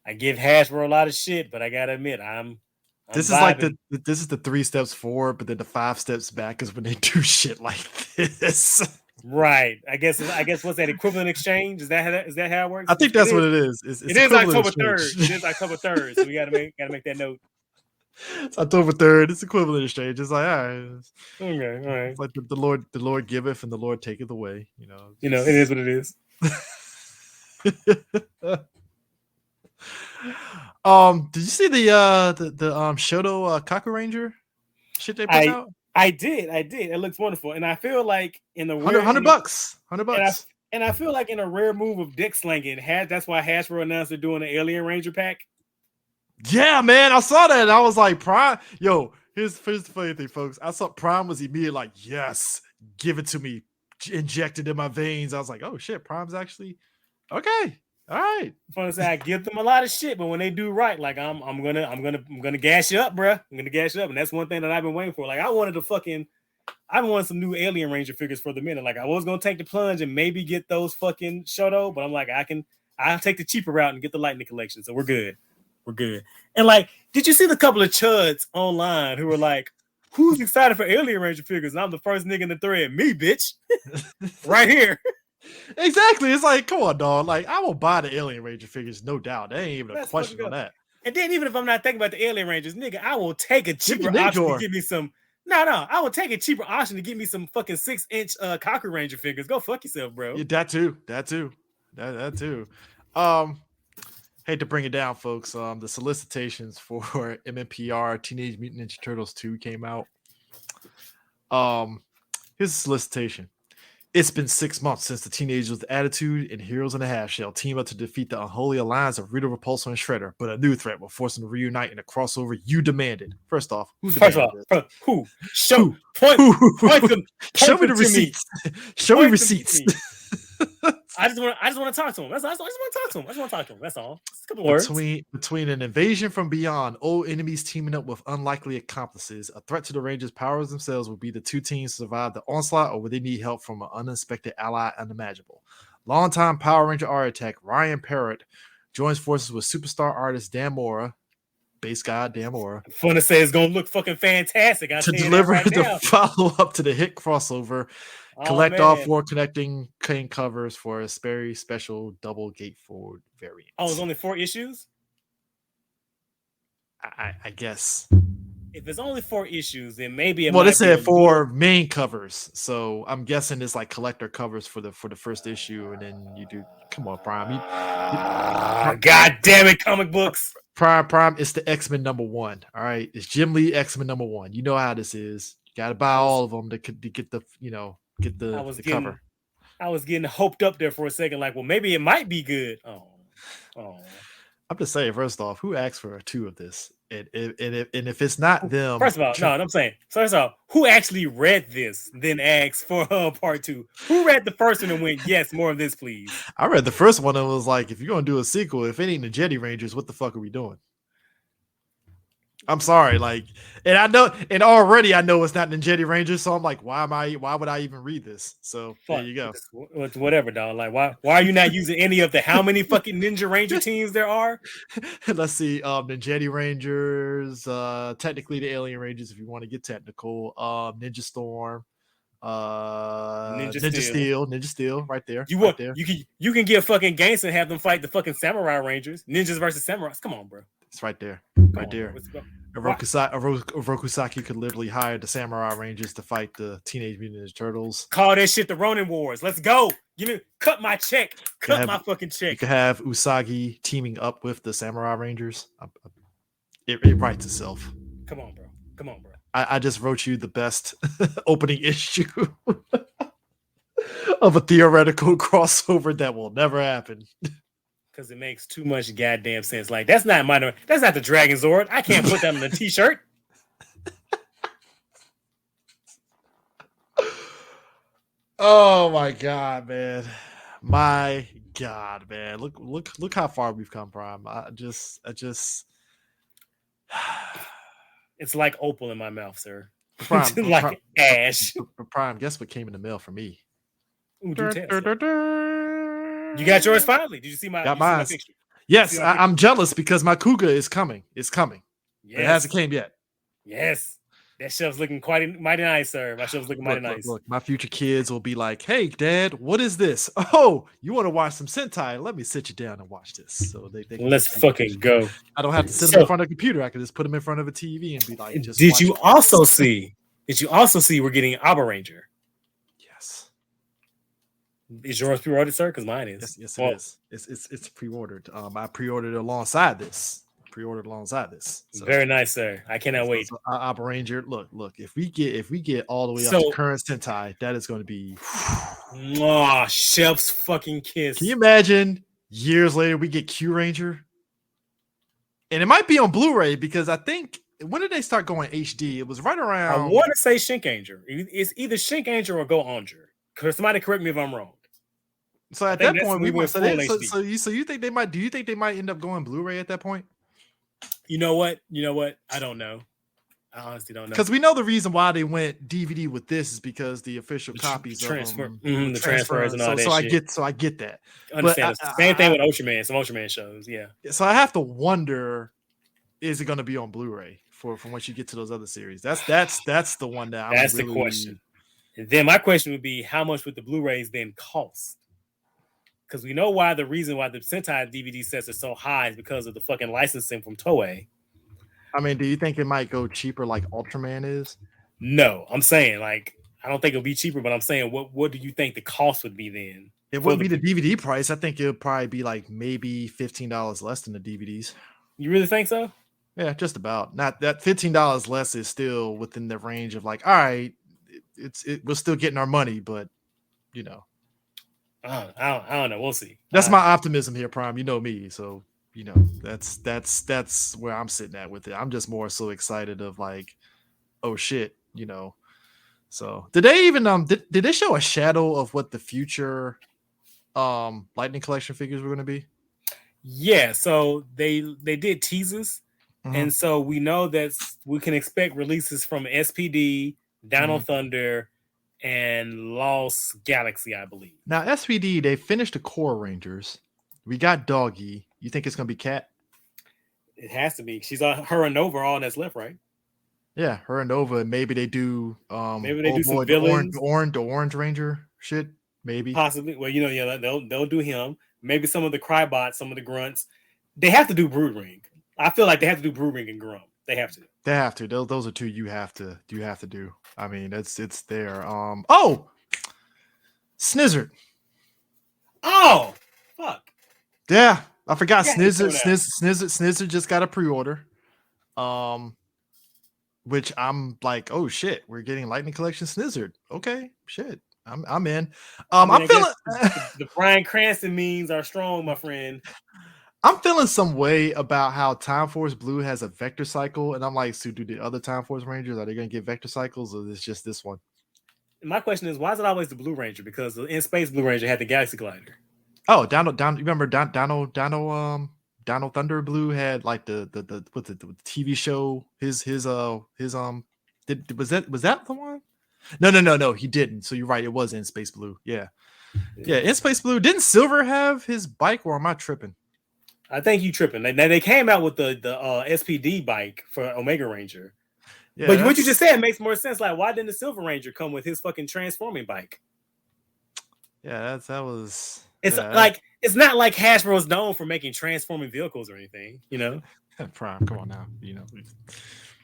I give Hasbro a lot of shit, but I gotta admit, this is the 3 steps forward, but then the 5 steps back is when they do shit like this. Right. I guess what's that, equivalent exchange? Is that how it works? I think that's what it is. It is October 3rd. It is October 3rd. So we gotta make that note. It's October 3rd. It's equivalent exchange. It's like, all right. Okay, all right. It's like the Lord giveth and the Lord taketh away. You know, it is what it is. Did you see the Shoto Kaku Ranger shit they put out? I did. It looks wonderful, and I feel like in a $100. And I feel like in a rare move of dick slanging, that's why Hasbro announced they're doing an Alien Ranger pack. Yeah, man, I saw that. And I was like, Prime. Yo, here's the funny thing, folks. I saw Prime was immediately like, yes, give it to me, injected in my veins. I was like, oh shit, Prime's actually okay. All right. Fun to say, I give them a lot of shit, but when they do right, like I'm gonna gas you up, bro. I'm gonna gas you up, and that's one thing that I've been waiting for. Like I wanted some new Alien Ranger figures for the minute. Like I was gonna take the plunge and maybe get those fucking Shoto, but I'm like, I'll take the cheaper route and get the Lightning collection. So we're good. And like, did you see the couple of chuds online who were like, who's excited for Alien Ranger figures? And I'm the first nigga in the thread, me, bitch, right here. Exactly. It's like, come on, dog. Like, I will buy the Alien Ranger figures, no doubt. There ain't even a question on that. And then even if I'm not thinking about the Alien Rangers, nigga, I will take a cheaper option to give me some No, I would take a cheaper option to get me some fucking 6-inch Kaku Ranger figures. Go fuck yourself, bro. Yeah, that too. Hate to bring it down, folks. The solicitations for MMPR Teenage Mutant Ninja Turtles 2 came out. Here's a solicitation. It's been 6 months since the teenagers with attitude and heroes in a half shell team up to defeat the unholy alliance of Rita, Repulsor, and Shredder, but a new threat will force them to reunite in a crossover you demanded. First off, who demanded this? Who? Show point them. Show me the receipts. Show me receipts. I just want to talk to him. I just want to talk to him. That's all. Just a couple words. Between an invasion from beyond, old enemies teaming up with unlikely accomplices, a threat to the Rangers' powers themselves will be the two teams to survive the onslaught, or will they need help from an unexpected ally unimaginable? Longtime Power Ranger architect Ryan Parrott joins forces with superstar artist Dan Mora, base god Dan Mora. Fun to say it's gonna look fucking fantastic. To deliver the follow-up to the hit crossover. Collect all 4 connecting cane covers for a very special double gatefold variant. Oh, it's only 4 issues? I guess. If it's only 4 issues, then maybe it might they said 4 main covers, so I'm guessing it's like collector covers for the first issue, and then you do. Come on, Prime. God damn it, comic books. Prime. It's the X-Men #1. All right, it's Jim Lee X-Men #1. You know how this is. You got to buy all of them to get the get the cover. I was getting hoped up there for a second, like, well, maybe it might be good. Oh. I'm just saying, first off, who asked for 2 of this? And if it's not them, first of all, no, I'm saying, first of all, who actually read this, then asked for part 2? Who read the first one and went, yes, more of this, please? I read the first one and was like, if you're gonna do a sequel, if it ain't the Jedi Rangers, what the fuck are we doing? I'm sorry, and I know, and already I know it's not Ninja Rangers, so I'm like, why would I even read this? So there you go. Whatever, dog. Like, why are you not using any of the how many fucking Ninja Ranger teams there are? Let's see, Ninja Rangers, technically the Alien Rangers, if you want to get technical, Ninja Storm, Ninja Steel, right there. You can get fucking Gangsta and have them fight the fucking Samurai Rangers, ninjas versus samurais. Come on, bro. It's right there, there. Orokusaki could literally hire the Samurai Rangers to fight the Teenage Mutant Ninja Turtles. Call that shit the Ronin Wars. Let's go. Cut my check. Cut my fucking check. You could have Usagi teaming up with the Samurai Rangers. It writes itself. Come on, bro. I just wrote you the best opening issue of a theoretical crossover that will never happen. Because it makes too much goddamn sense. Like, that's not the Dragon Zord. I can't put that on a t-shirt. Oh my god, man. Look how far we've come, Prime. I just it's like opal in my mouth, sir. Prime, like ash. Prime, guess what came in the mail for me? Ooh, you got yours finally. Did you see my picture? Yes, I'm jealous because my Kuga is coming. It's coming. Yes. It hasn't came yet. Yes. That shelf's looking mighty nice, sir. My shelf's looking mighty nice. Look, my future kids will be like, hey, Dad, what is this? Oh, you want to watch some Sentai? Let me sit you down and watch this. So they let's fucking go. I don't have to sit them in front of a computer. I can just put them in front of a TV and be like, just Did you also see we're getting Abba Ranger? Yes. Is yours pre-ordered, sir? Because mine is. Yes, it is. It's pre-ordered. I pre-ordered alongside this. So, very nice, sir. I cannot wait. So Abba Ranger, look. If we get all the way up to current Sentai, that is going to be chef's fucking kiss. Can you imagine years later we get Q Ranger? And it might be on Blu-ray because I think when did they start going HD? It was right around. I want to say Shinkanger. It's either Shinkanger or Go Onger. Somebody correct me if I'm wrong. So at that point we went. So you think they might? Do you think they might end up going Blu-ray at that point? You know what? I don't know. I honestly don't know. Because we know the reason why they went DVD with this is because the official copies of them, the transfers and all that. So I get that. Understand. Same thing with Ultraman. Some Ultraman shows, yeah. So I have to wonder, is it going to be on Blu-ray from once you get to those other series? That's the one that that's the question. And then my question would be, how much would the Blu-rays then cost? Because we know the reason why the Sentai DVD sets are so high is because of the fucking licensing from Toei. I mean, do you think it might go cheaper like Ultraman is? No, I'm saying like I don't think it'll be cheaper, but I'm saying what do you think the cost would be then? It wouldn't be the DVD price. I think it would probably be like maybe $15 less than the DVDs. You really think so? Yeah, just about. Not that $15 less is still within the range of like, all right, we're still getting our money, but you know, I don't know. We'll see. that's my optimism here, Prime. You know me, so you know that's where I'm sitting at with it. I'm just more so excited of like, oh shit, you know. So did they even did they show a shadow of what the future Lightning Collection figures were going to be? Yeah, so they did teasers, and so we know that we can expect releases from SPD, Dino Thunder, and Lost Galaxy, I believe. Now SPD, they finished the Core Rangers. We got Doggy. You think it's gonna be Cat? It has to be. She's her and Nova all that's left, right? Yeah, her and Nova. And maybe they do. Maybe they do some villains. The Orange Ranger shit. Maybe possibly. Well, you know, yeah, they'll do him. Maybe some of the Crybots, some of the grunts. They have to do Broodring. I feel like they have to do Broodring and Grum. They have to. They have to. Those are two you have to do. I mean, it's there. Oh, Snizzard. Oh, fuck. Yeah, I forgot Snizzard just got a pre-order. Which I'm like, oh shit, we're getting Lightning Collection Snizzard. Okay, shit. I'm in. I'm feeling the Bryan Cranston memes are strong, my friend. I'm feeling some way about how Time Force Blue has a vector cycle, and I'm like, so do the other Time Force Rangers, are they gonna get vector cycles, or is it just this one? My question is, why is it always the Blue Ranger? Because the In Space Blue Ranger had the Galaxy Glider. Oh, Dino, you remember Dino Thunder Blue had like the TV show, his was that the one? No, he didn't. So you're right, it was In Space Blue. Yeah, In Space Blue. Didn't Silver have his bike, or am I tripping? I think you tripping. They came out with the SPD bike for Omega Ranger. Yeah, but what you just said makes more sense. Like, why didn't the Silver Ranger come with his fucking transforming bike? Yeah, that was. It's like it's not like Hasbro's known for making transforming vehicles or anything, you know. Prime, come on now, you know.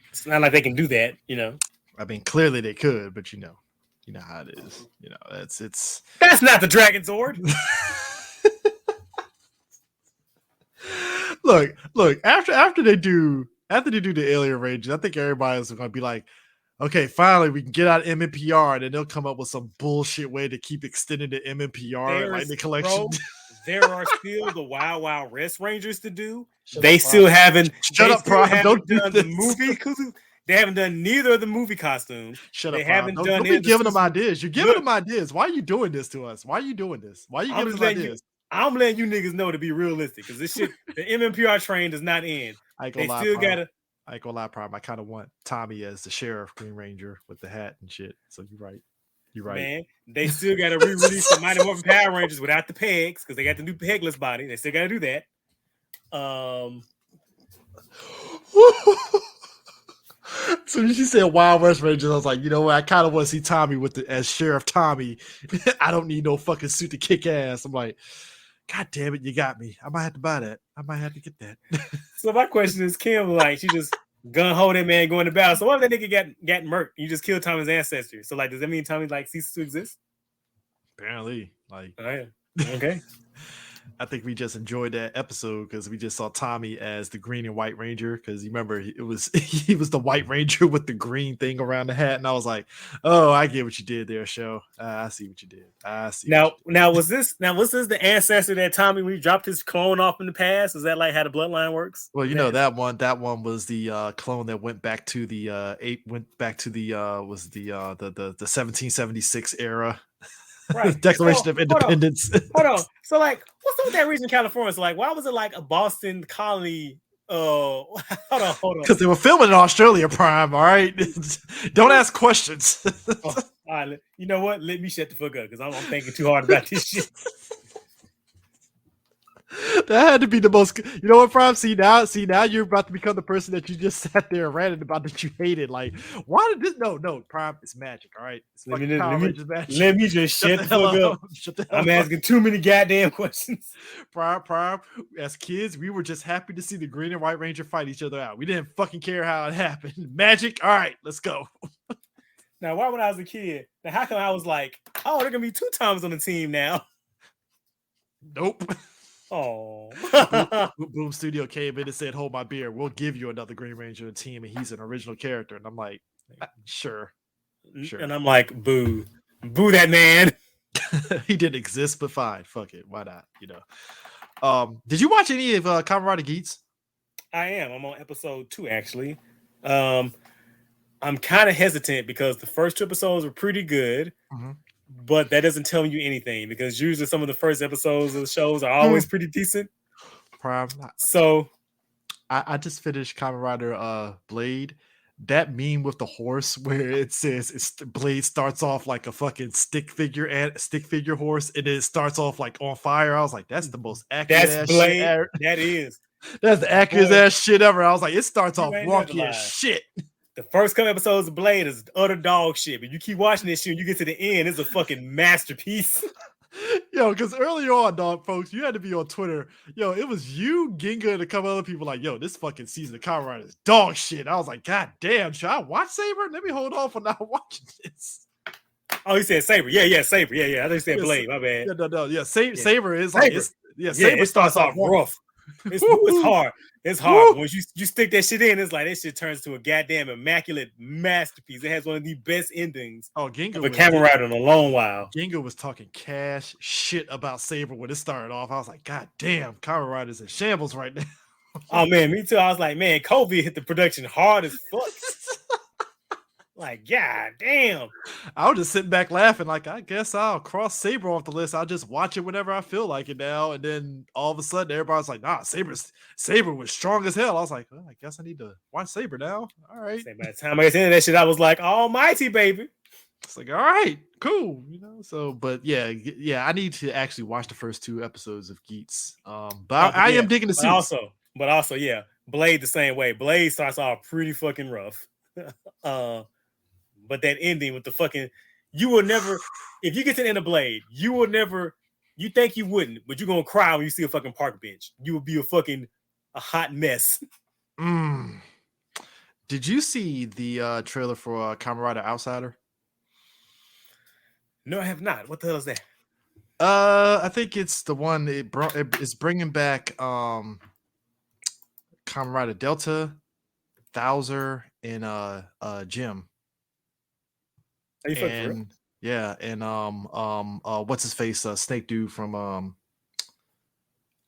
It's not like they can do that, you know. I mean, clearly they could, but you know how it is. You know, it's. That's not the Dragon Zord. Look. After they do the Alien Rangers, I think everybody's going to be like, okay, finally we can get out of MMPR, and then they'll come up with some bullshit way to keep extending the MMPR Lightning Collection. Bro, there are still the Wild Wild West Rangers to do. They still haven't done the movie. They haven't done neither of the movie costumes. They haven't done. Don't be giving them ideas. You're giving them ideas. Why are you doing this to us? Why are you doing this? Why are you giving them ideas? I'm letting you niggas know to be realistic, because this shit, the MMPR train does not end. I ain't gonna lie, Prime. I kind of want Tommy as the Sheriff Green Ranger with the hat and shit. So you're right. Man, they still got to re-release the Mighty Morphin Power Rangers without the pegs, because they got the new pegless body. They still got to do that. So she said Wild West Rangers. I was like, you know what? I kind of want to see Tommy as Sheriff Tommy. I don't need no fucking suit to kick ass. I'm like, God damn it, you got me. I might have to buy that. I might have to get that. So my question is, Kim, like, she just gun hold that man going to battle. So what if that nigga got murked? You just killed Tommy's ancestors. So like, does that mean Tommy like ceases to exist? Apparently, like, oh yeah, okay. I think we just enjoyed that episode because we just saw Tommy as the Green and White Ranger, because you remember he was the White Ranger with the green thing around the hat, and I was like, oh, I get what you did there, show. I see what you did. I see. Now was this the ancestor that Tommy, we dropped his clone off in the past? Is that like how the bloodline works? Well, you know that one was the clone that went back to the 1776 era. Right. Declaration of Independence. Hold on. So like, what's up with that region in California? So like, why was it like a Boston colony? Hold on. Because they were filming in Australia, Prime. All right, don't ask questions. All right, you know what? Let me shut the fuck up, because I'm thinking too hard about this shit. That had to be the most. You know what, Prime? See now you're about to become the person that you just sat there and ranted about that you hated. Like, why did this? No, Prime. It's magic. All right, it's let me just shut the fuck up. I'm asking too many goddamn questions. Prime. As kids, we were just happy to see the Green and White Ranger fight each other out. We didn't fucking care how it happened. Magic. All right, let's go. Now, why when I was a kid? Now, how come I was like, oh, they're gonna be 2 times on the team now? Nope. Oh, Boom Studio came in and said, "Hold my beer. We'll give you another Green Ranger team, and he's an original character." And I'm like, sure. And I'm like, boo that man. He didn't exist, but fine, fuck it, why not? Did you watch any of Kamen Rider Geats? I am. I'm on episode 2 actually. I'm kind of hesitant because the first 2 episodes were pretty good. Mm-hmm. But that doesn't tell you anything because usually some of the first episodes of the shows are always pretty decent. Prime. So I just finished Kamen Rider Blade. That meme with the horse where it says Blade starts off like a fucking stick figure horse, and it starts off like on fire. I was like, that's the most accurate that's ass Blade. shit ever. That is. That's the accurate ass shit ever. I was like, it starts off wonky as shit. The first couple episodes of Blade is utter dog shit, but you keep watching this shit and you get to the end, it's a fucking masterpiece. Yo, because earlier on, dog, folks, you had to be on Twitter. Yo, it was you, Ginga, and a couple other people like, yo, this fucking season of Kamen Rider is dog shit. I was like, God damn, should I watch Saber? Let me hold off for not watching this. Oh, he said Saber. Yeah, Saber. Yeah. I think he said Blade. My bad. No. Yeah, Saber is like, Saber it starts off rough. It's hard. It's hard. When you stick that shit in, it's like that shit turns to a goddamn immaculate masterpiece. It has one of the best endings of a Kamen Rider in a long while. Ginga was talking cash shit about Saber when it started off. I was like, God damn, Kamen Rider's in shambles right now. Oh man, me too. I was like, man, Kobe hit the production hard as fuck. Like, god damn. I was just sitting back laughing, like, I guess I'll cross Saber off the list. I'll just watch it whenever I feel like it now. And then all of a sudden, everybody's like, nah, Saber was strong as hell. I was like, well, I guess I need to watch Saber now. All right. By the time I got into that shit, I was like, almighty, baby. It's like, all right, cool. So, but yeah, I need to actually watch the first 2 episodes of Geats. But I am digging the suits. But also, yeah, Blade the same way. Blade starts off pretty fucking rough. But that ending with the fucking, you will never, if you get to the end of Blade, you will never, you think you wouldn't, but you're going to cry when you see a fucking park bench. You will be a hot mess. Did you see the trailer for Kamen Rider Outsider? No, I have not. What the hell is that? I think it's the one, it's bringing back Kamen Rider Delta, Thouser, and Jim. And what's his face? Snake dude from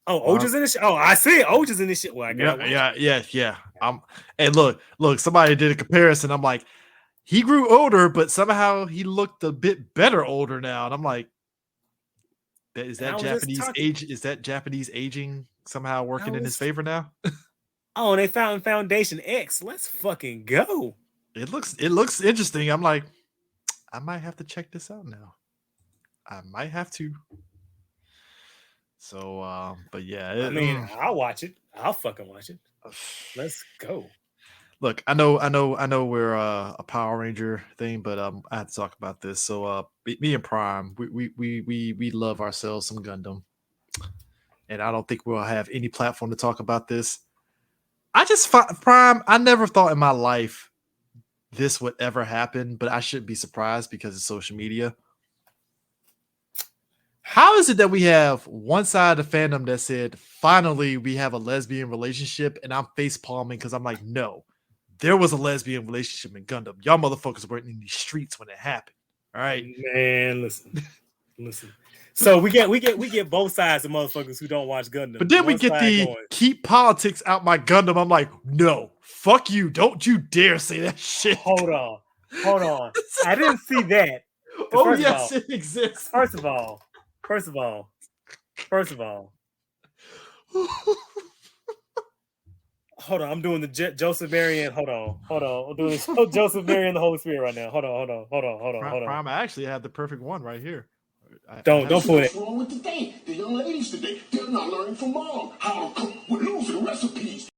Oja's in this shit. Oh, I see Oja's in this shit. Well, yeah. And look, somebody did a comparison. I'm like, he grew older, but somehow he looked a bit better older now. And I'm like, is that Japanese age? Is that Japanese aging somehow working in his favor now? Oh, they found Foundation X. Let's fucking go. It looks interesting. I'm like, I might have to check this out now. I might have to. So, but yeah. I'll watch it. I'll fucking watch it. Let's go. Look, I know we're a Power Ranger thing, but I have to talk about this. So, me and Prime, we love ourselves some Gundam, and I don't think we'll have any platform to talk about this. Prime. I never thought in my life this would ever happen, but I shouldn't be surprised because it's social media. How is it that we have one side of the fandom that said, finally, we have a lesbian relationship, and I'm face palming because I'm like, no, there was a lesbian relationship in Gundam. Y'all motherfuckers weren't in these streets when it happened. All right, man. Listen. So we get both sides of motherfuckers who don't watch Gundam. But then we get the keep politics out my Gundam. I'm like, no, fuck you. Don't you dare say that shit. Hold on. I didn't see that. Oh, yes, it exists. First of all. Hold on, I'm doing the Joseph Marion. Hold on. I'm doing the Joseph Marion the Holy Spirit right now. Hold on. Prime, I actually have the perfect one right here. Don't put it. What's wrong with the young ladies today? They're not learning from mom how to cook. We're losing recipes.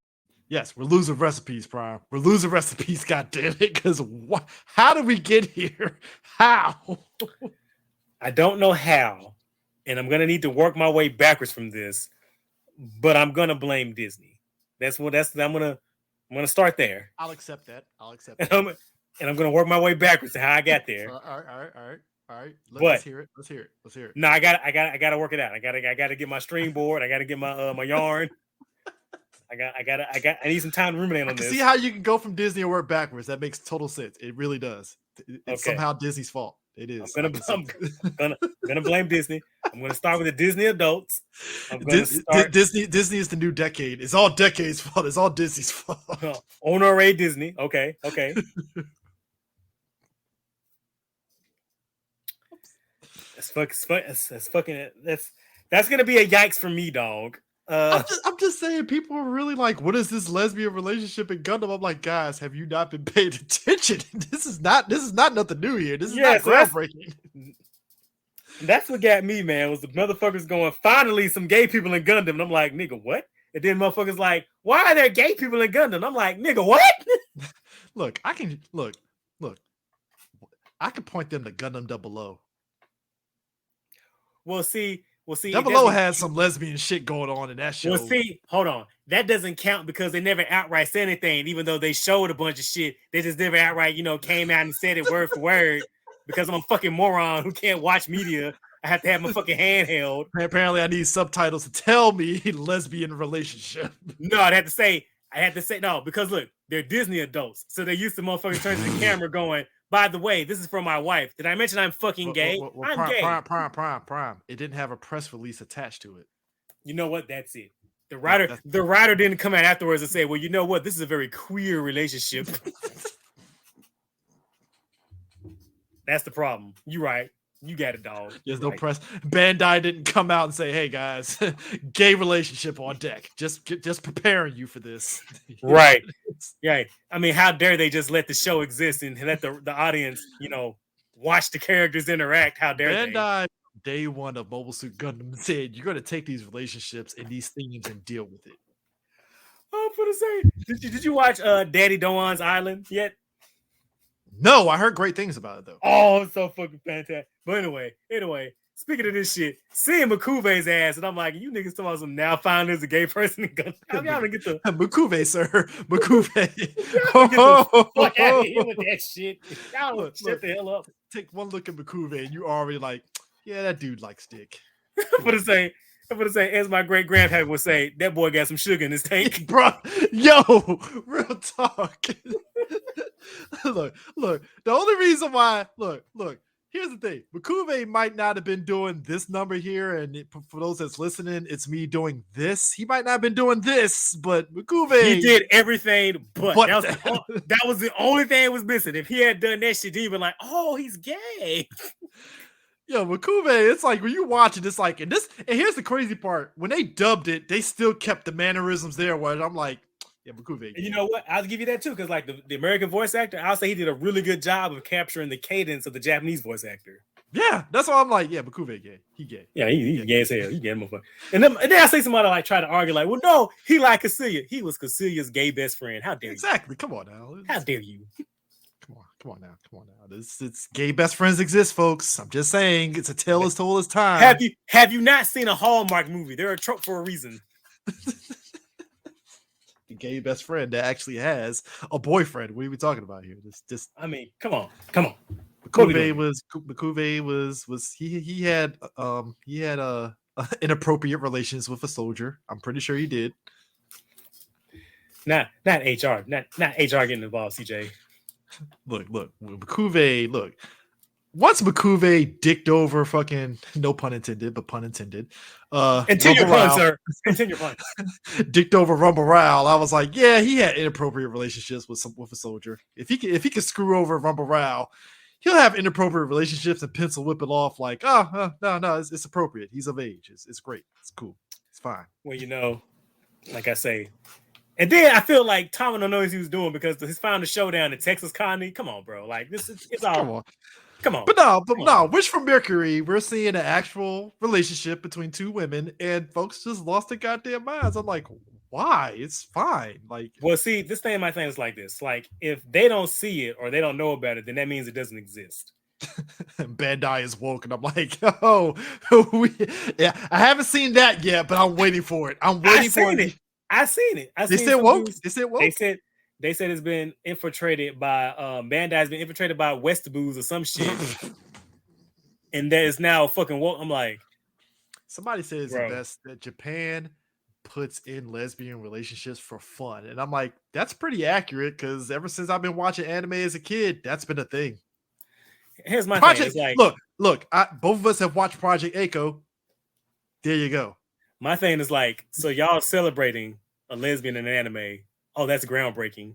Yes, we're losing recipes, Prime. We're losing recipes, goddammit. Because how did we get here? How? I don't know how, and I'm gonna need to work my way backwards from this, but I'm gonna blame Disney. I'm gonna start there. I'll accept that. and I'm gonna work my way backwards to how I got there. All right. Let's hear it. Let's hear it. No, I gotta work it out. I gotta get my string board. I gotta get my my yarn. I need some time to ruminate on this. See how you can go from Disney and work backwards. That makes total sense. It really does. It's somehow Disney's fault. It is. I'm gonna blame Disney. I'm gonna start with the Disney adults. I'm gonna start Disney is the new decade. It's all Decade's fault. It's all Disney's fault. Honore Disney. Okay. That's gonna be a yikes for me, dog. I'm just saying, people are really like, what is this lesbian relationship in Gundam? I'm like, guys, have you not been paying attention? This is not nothing new here. This is not groundbreaking. That's what got me, man, was the motherfuckers going, finally some gay people in Gundam. And I'm like, nigga, what? And then motherfuckers like, why are there gay people in Gundam? I'm like, nigga, what? Look, I can point them to Gundam 00. Well, see, 00 has some lesbian shit going on in that show. Well, see, hold on. That doesn't count because they never outright said anything, even though they showed a bunch of shit. They just never outright, came out and said it word for word because I'm a fucking moron who can't watch media. I have to have my fucking handheld. Apparently, I need subtitles to tell me lesbian relationship. No, I had to say no, because look, they're Disney adults. So they're used to motherfuckers turning to the camera going, by the way, this is for my wife. Did I mention I'm fucking gay? I'm gay. Prime. It didn't have a press release attached to it. You know what? That's it. The writer didn't come out afterwards and say, well, you know what? This is a very queer relationship. That's the problem. You're right. You got it, dog. There's no press. Bandai didn't come out and say, hey, guys, gay relationship on deck. Just preparing you for this. Right. Yeah. I mean, how dare they just let the show exist and let the audience, watch the characters interact? How dare Bandai, day one of Mobile Suit Gundam, said, you're going to take these relationships and these themes and deal with it. I'm going to say, did you watch Daddy Doan's Island yet? No, I heard great things about it, though. Oh, it's so fucking fantastic. But anyway, speaking of this shit, seeing Makuve's ass, and I'm like, you niggas talking about some now finally as a gay person. Y'all gonna get the Makuve, sir. Makuve. Get the fuck out of here with that shit. Y'all shut the hell up. Take one look at Makuve and you already like, yeah, that dude likes dick. I'm gonna say, as my great grandpa would say, that boy got some sugar in his tank. Bro, yo, real talk. Look, the only reason why, look, here's the thing. Makuve might not have been doing this number here, and for those that's listening, it's me doing this. He might not have been doing this, but Makuve, he did everything but that was the only thing that was missing. If he had done that shit, he'd been like, oh, he's gay. Yo, Makuve, it's like when you watch it, it's like, and here's the crazy part. When they dubbed it, they still kept the mannerisms there where I'm like, yeah, Makuve. And you know what? I'll give you that too, because like the American voice actor, I'll say he did a really good job of capturing the cadence of the Japanese voice actor. Yeah, that's why I'm like, yeah, Makuve gay. He gay. Yeah, he gay as hell. He gay motherfucker. And then I see somebody like try to argue like, well, no, he like Cecilia. He was Cecilia's gay best friend. How dare you? Exactly. Come on now. How dare you? Come on now. It's gay best friends exist, folks. I'm just saying, it's a tale as told as time. Have you not seen a Hallmark movie? They're a trope for a reason. The gay best friend that actually has a boyfriend. What are we talking about here? I mean, come on. Makuve was he had inappropriate relations with a soldier. I'm pretty sure he did. Not HR getting involved, CJ. Look, Makuve, once Makuve dicked over fucking, no pun intended, but pun intended. Continue your pun, sir. Continue your pun. Dicked over Rumble Rao. I was like, yeah, he had inappropriate relationships with a soldier. If he could screw over Rumble Rao, he'll have inappropriate relationships and pencil whip it off like, no, it's appropriate. He's of age. It's great. It's cool. It's fine. Well, like I say. And then I feel like Tom don't know what he was doing because his final showdown in Texas Connie. Come on, bro. Like this is it's all. Come on. But no. Wish from Mercury, we're seeing an actual relationship between two women, and folks just lost their goddamn minds. I'm like, why? It's fine. Like, well, see, my thing is like this. Like, if they don't see it or they don't know about it, then that means it doesn't exist. Bandai is woke, and I'm like, I haven't seen that yet, but I'm waiting for it. I've seen it. They said woke. They said They said it's been infiltrated by Bandai's been infiltrated by Westaboos or some shit, and that is now fucking woke. I'm like, somebody says the bro. best that Japan puts in lesbian relationships for fun, and I'm like, that's pretty accurate because ever since I've been watching anime as a kid, that's been a thing. Here's my thing. It's like, look, both of us have watched Project Echo. There you go. My thing is like, so y'all celebrating a lesbian in an anime. Oh, that's groundbreaking.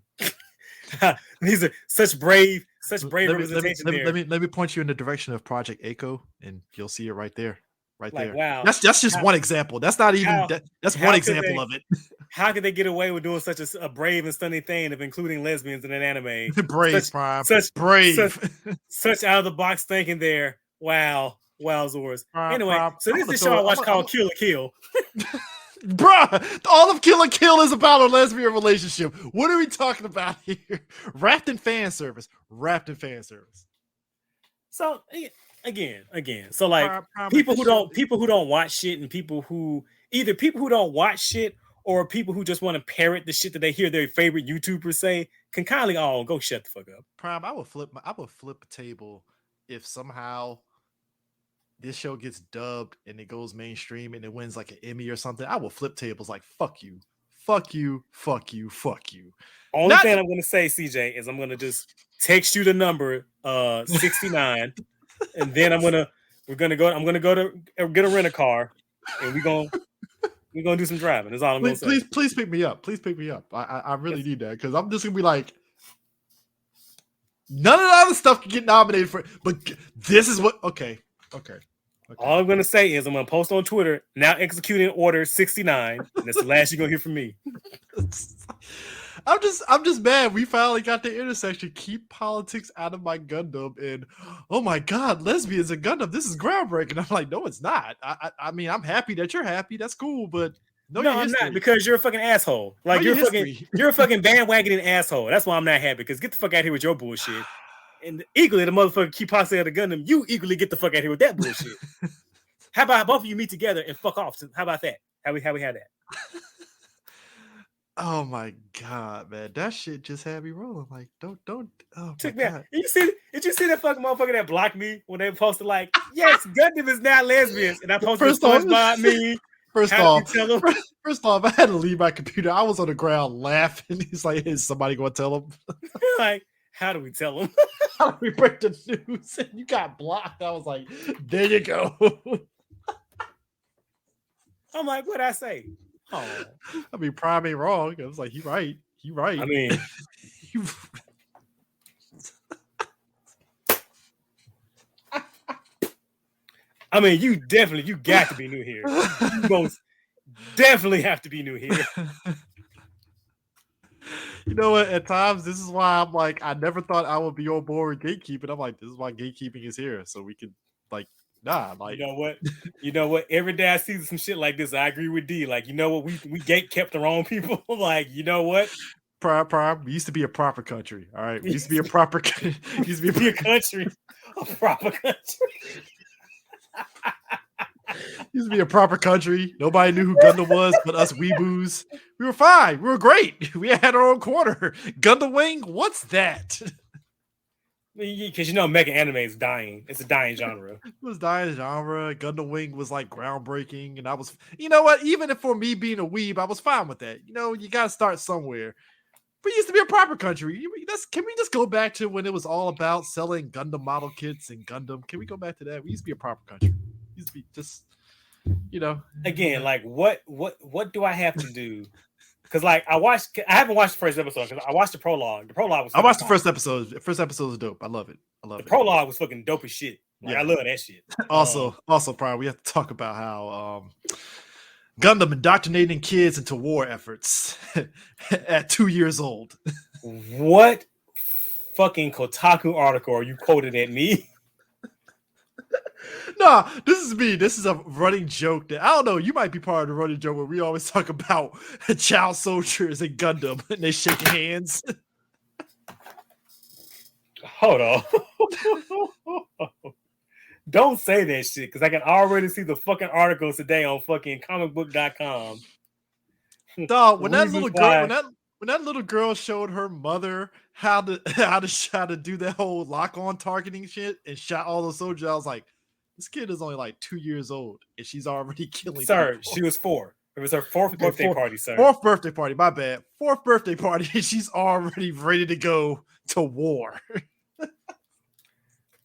These are such brave representation there. Let me point you in the direction of Project Echo, and you'll see it right there. Right like, there. Wow. That's just one example. That's not even that's one example of it. How could they get away with doing such a brave and stunning thing of including lesbians in an anime? Brave, such out of the box thinking there. Wow. Wowzers. Anyway, so this is the show I watched called Kill la Kill. Bruh, all of Kill la Kill is about a lesbian relationship. What are we talking about here? Wrapped in fan service. So again. So like people who don't watch shit and people who don't watch shit or people who just want to parrot the shit that they hear their favorite YouTubers say can kindly all go shut the fuck up. Prime, I would flip a table if somehow this show gets dubbed and it goes mainstream and it wins like an Emmy or something. I will flip tables like fuck you. Only thing I'm gonna say, CJ, is I'm gonna just text you the number 69, and then I'm gonna go to get a rent a car, and we're gonna do some driving. That's all I'm gonna say. Please pick me up. I really need that because I'm just gonna be like, none of the other stuff can get nominated for it, but this is what. Okay. All I'm gonna say is I'm gonna post on Twitter now executing order 69. And that's the last you're gonna hear from me. I'm just mad. We finally got the intersection. Keep politics out of my Gundam, and oh my god, lesbians in Gundam. This is groundbreaking. I'm like, no, it's not. I mean, I'm happy that you're happy. That's cool, but no, I'm not because you're a fucking asshole. Like you're a fucking bandwagoning asshole. That's why I'm not happy. Because get the fuck out of here with your bullshit. And equally, the motherfucker keep possibly out of Gundam. You equally get the fuck out of here with that bullshit. How about both of you meet together and fuck off? How about that? How we have that? Oh my god, man, that shit just had me rolling. Like, don't. Oh took me out. Did you see that fucking motherfucker that blocked me when they posted like, yes, Gundam is now lesbians, and I posted SpongeBob me. First off, I had to leave my computer. I was on the ground laughing. He's like, "Is somebody going to tell him?" Like, how do we tell him? How do we break the news? And you got blocked. I was like, there you go. I'm like, what'd I say? Oh, I mean, Prime ain't wrong. I was like, he right. I mean, you got to be new here. You most definitely have to be new here. You know what? At times, this is why I'm like, I never thought I would be on board with gatekeeping. I'm like, this is why gatekeeping is here, so we can like, nah, like. You know what? Every day I see some shit like this, I agree with D. Like, you know what? We gate kept the wrong people. Like, you know what? Prime. We used to be a proper country. All right, we used to be a proper. used to be a country, a proper country. Used to be a proper country. Nobody knew who Gundam was but us weeboos. We were fine. We were great. We had our own corner. Gundam Wing, what's that? Because mecha anime is dying. It's a dying genre. It was dying genre. Gundam Wing was like groundbreaking. And I was, you know what? Even if for me being a weeb, I was fine with that. You got to start somewhere. We used to be a proper country. Can we just go back to when it was all about selling Gundam model kits and Gundam? Can we go back to that? We used to be a proper country. We used to be just, Again, like what do I have to do? Because like I haven't watched the first episode because I watched the prologue. The prologue was. I watched the first episode. The first episode was dope. I love it. The prologue was fucking dope as shit. Like, I love that shit. Also, Prime, we have to talk about how Gundam indoctrinating kids into war efforts at 2 years old. What fucking Kotaku article are you quoted at me? No, this is me. This is a running joke that I don't know. You might be part of the running joke where we always talk about child soldiers and Gundam and they shake hands. Hold on. Don't say that shit because I can already see the fucking articles today on fucking comicbook.com. Dog, when that when that little girl showed her mother how to do that whole lock on targeting shit and shot all those soldiers, I was like, this kid is only like 2 years old and she's already killing Sir, people. she was 4. It was her 4th birthday party, sir. 4th birthday party, my bad. 4th birthday party, and she's already ready to go to war.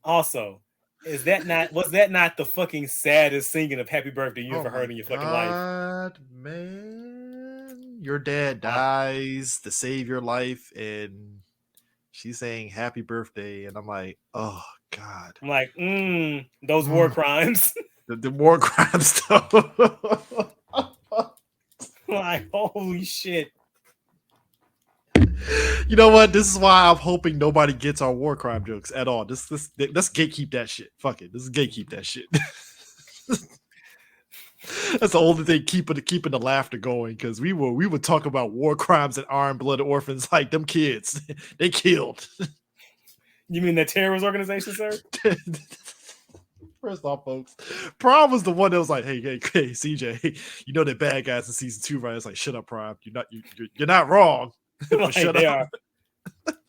Also, was that not the fucking saddest singing of Happy Birthday you ever heard in your fucking life? Man, your dad dies to save your life, and she's saying Happy Birthday, and I'm like, oh God. I'm like, those war crimes. The war crimes stuff. Like, holy shit. You know what? This is why I'm hoping nobody gets our war crime jokes at all. Let's gatekeep that shit. Fuck it. Let's gatekeep that shit. That's the only thing keeping the laughter going, because we would talk about war crimes and Iron Blood Orphans like them kids. They killed. You mean the terrorist organization, sir? First off, folks, Prom was the one that was like, hey, CJ, you know they're bad guys in season 2, right? It's like, shut up, Prom. You're not wrong. Like, shut up.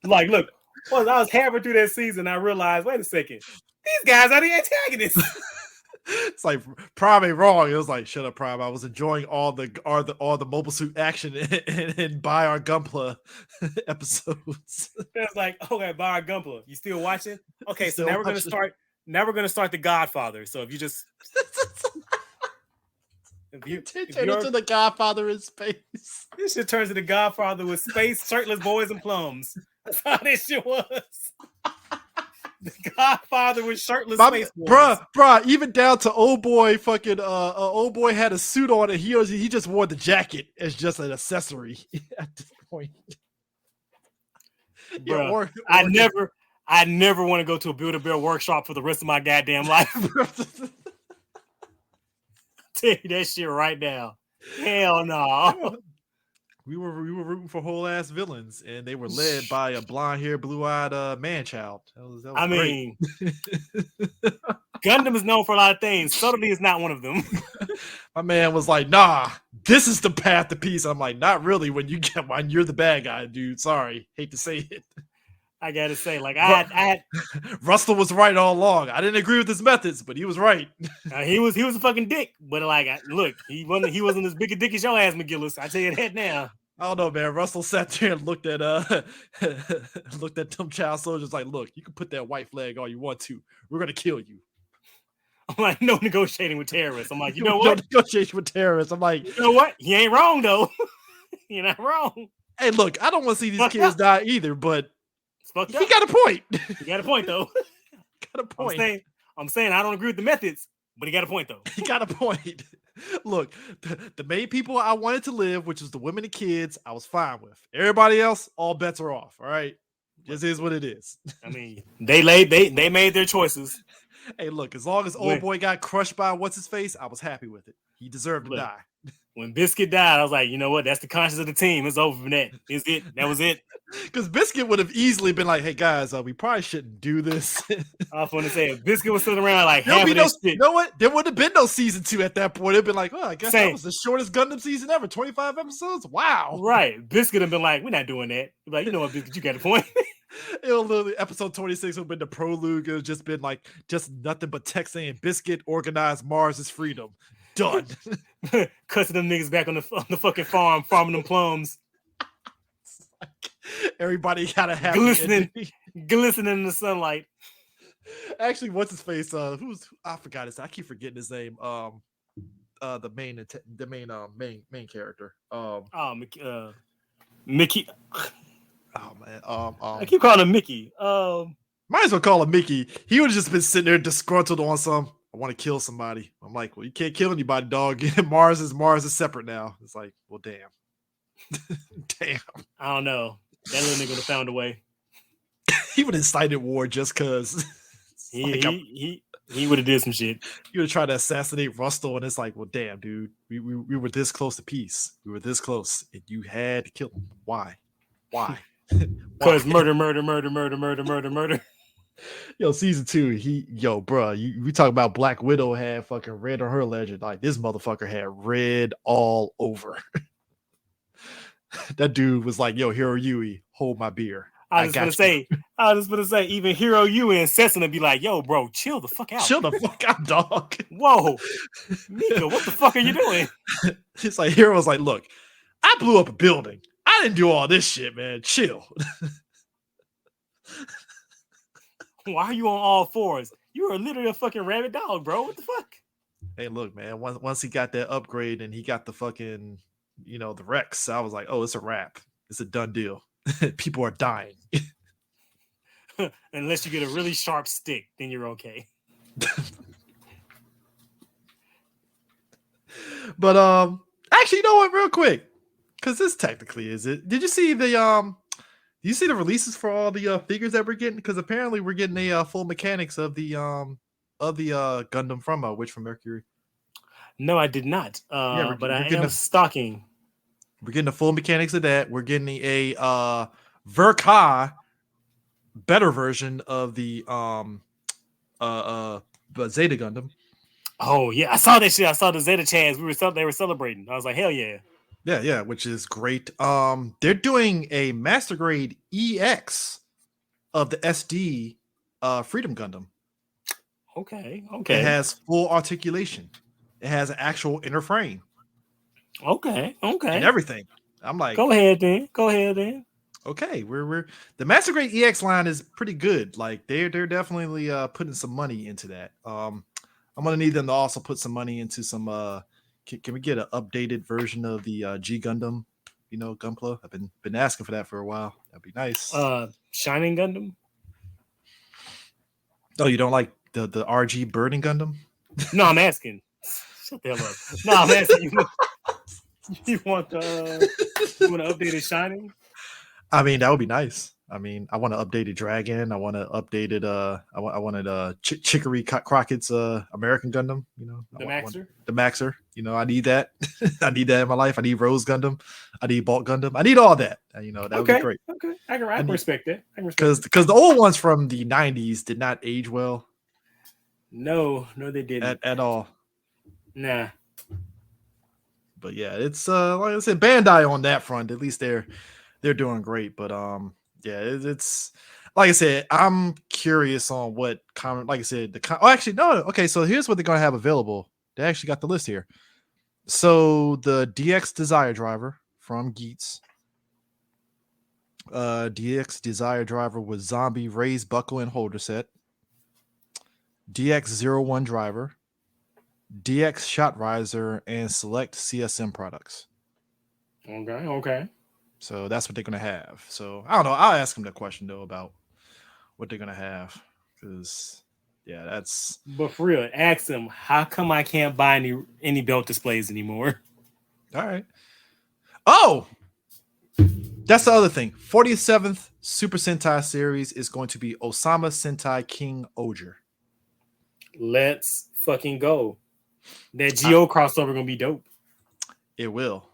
Like, look, once I was halfway through that season, I realized, wait a second, these guys are the antagonists. It's like Prime ain't wrong. It was like, shut up, Prime. I was enjoying all the mobile suit action and Buy Our Gunpla episodes. It's like, okay, Buy Our Gunpla. You still watching? Okay, so now we're gonna start. Now we're gonna start The Godfather. So if you just turn into The Godfather in space. This shit turns into The Godfather with space, shirtless boys, and plums. That's how this shit was. The Godfather with shirtless space boys. Bruh, even down to old boy fucking old boy had a suit on and he just wore the jacket as just an accessory at this point. Bruh, I never want to go to a Build-A-Bear workshop for the rest of my goddamn life. Tell you that shit right now. Hell no. We were rooting for whole ass villains, and they were led by a blonde haired, blue eyed man child. That was I mean, Gundam is known for a lot of things. Subtlety is not one of them. My man was like, "Nah, this is the path to peace." I'm like, "Not really." When you're the bad guy, dude. Sorry, hate to say it. I gotta say, like, I Russell was right all along. I didn't agree with his methods, but he was right. He was a fucking dick. But like, look, he wasn't as big a dick as your ass, McGillis. I tell you that now. I don't know, man. Russell sat there and looked at them child soldiers like, look, you can put that white flag all you want to. We're gonna kill you. I'm like, no negotiating with terrorists. I'm like, you know what? No negotiation with terrorists. I'm like, you know what? He ain't wrong though. You're not wrong. Hey, look, I don't want to see these kids die either, but he got a point. He got a point though. Got a point. I'm saying I don't agree with the methods, but he got a point though. He got a point. Look, the main people I wanted to live, which was the women and kids, I was fine with. Everybody else, all bets are off. All right, just is what it is. I mean, they made their choices. Hey, look, as long as old boy got crushed by what's his face, I was happy with it. He deserved to die. When Biscuit died, I was like, you know what? That's the conscience of the team. It's over from that. Is it? That was it. Because Biscuit would have easily been like, hey, guys, we probably shouldn't do this. I was going to say, if Biscuit was sitting around like half of this shit. You know what? There would have been no season 2 at that point. It'd been like, I guess that was the shortest Gundam season ever. 25 episodes? Wow. Right. Biscuit would have been like, we're not doing that. Like, you know what, Biscuit, you got a point. It'll literally, episode 26 would have been the prologue. It would just been like, just nothing but text saying, Biscuit organized Mars' freedom. Done. Cussing them niggas back on the fucking farm, farming them plums. Everybody gotta have glistening in the sunlight. Actually, what's his face? I forgot his. I keep forgetting his name. The main character. Mickey. Oh man. I keep calling him Mickey. Might as well call him Mickey. He would have just been sitting there disgruntled on some. I want to kill somebody. I'm like, well, you can't kill anybody, dog. Mars is separate now. It's like, well, damn. Damn. I don't know. That little nigga would have found a way. He would have incited war just because. He would have did some shit. He would have tried to assassinate Rustle, and it's like, well, damn, dude. We were this close to peace. We were this close, and you had to kill him. Why? Because murder. Yo, season 2, we talk about Black Widow had fucking red on her legend. Like, this motherfucker had red all over. That dude was like, "Yo, Hiro Yui, hold my beer. I was got just you." gonna say, even Hiro Yui and Setsuna be like, "Yo, bro, chill the fuck out. Chill the fuck out, dog. Whoa, Mika, what the fuck are you doing?" It's like Hiro's like, "Look, I blew up a building. I didn't do all this shit, man. Chill." Why are you on all fours? You are literally a fucking rabid dog, bro. What the fuck? Hey, look, man. Once he got that upgrade and he got the fucking, the Rex, I was like, "Oh, it's a wrap. It's a done deal. People are dying." Unless you get a really sharp stick, then you're okay. But actually, you know what? Real quick, because this technically is it. Did you see the releases for all the figures that we're getting? Because apparently we're getting a full mechanics of the Gundam from Witch from Mercury. No, I did not. But I am stocking. We're getting the full mechanics of that. We're getting a Verka better version of the Zeta Gundam. Oh yeah, I saw that shit. I saw the Zeta Chans. They were celebrating. I was like, hell yeah. Yeah, which is great. They're doing a Master Grade EX of the SD Freedom Gundam. Okay. It has full articulation. It has an actual inner frame. Okay. And everything. I'm like, go ahead then. Okay, we're the Master Grade EX line is pretty good. Like they're definitely putting some money into that. I'm gonna need them to also put some money into some can we get an updated version of the G Gundam, Gunpla? I've been asking for that for a while. That'd be nice. Shining Gundam? Oh, you don't like the RG Burning Gundam? No, I'm asking. Shut the hell up. No, I'm asking you. You want an updated Shining? I mean, that would be nice. I mean, I want an updated Dragon. I want an updated I wanted Chicory Crockett's American Gundam, The Maxer. The Maxer. I need that. I need that in my life. I need Rose Gundam. I need Bolt Gundam. I need all that. That would be great. Okay. I can respect that. Because the old ones from the 90s did not age well. No, they didn't. At all. Nah. But yeah, it's like I said, Bandai on that front. At least they're doing great. But yeah, it's like I said, I'm curious on what comment. Like I said, actually no. Okay, so here's what they're gonna have available. They actually got the list here. So the DX Desire Driver from Geats. DX Desire Driver with Zombie Raised Buckle and Holder Set. DX01 Driver. DX Shot Riser and select CSM products. Okay. So that's what they're gonna have. So I don't know. I'll ask them the question though about what they're gonna have, because yeah, that's. But for real, ask them, how come I can't buy any belt displays anymore? All right. Oh, that's the other thing. 47th Super Sentai series is going to be Osama Sentai King Oger. Let's fucking go. That Geo crossover gonna be dope. It will.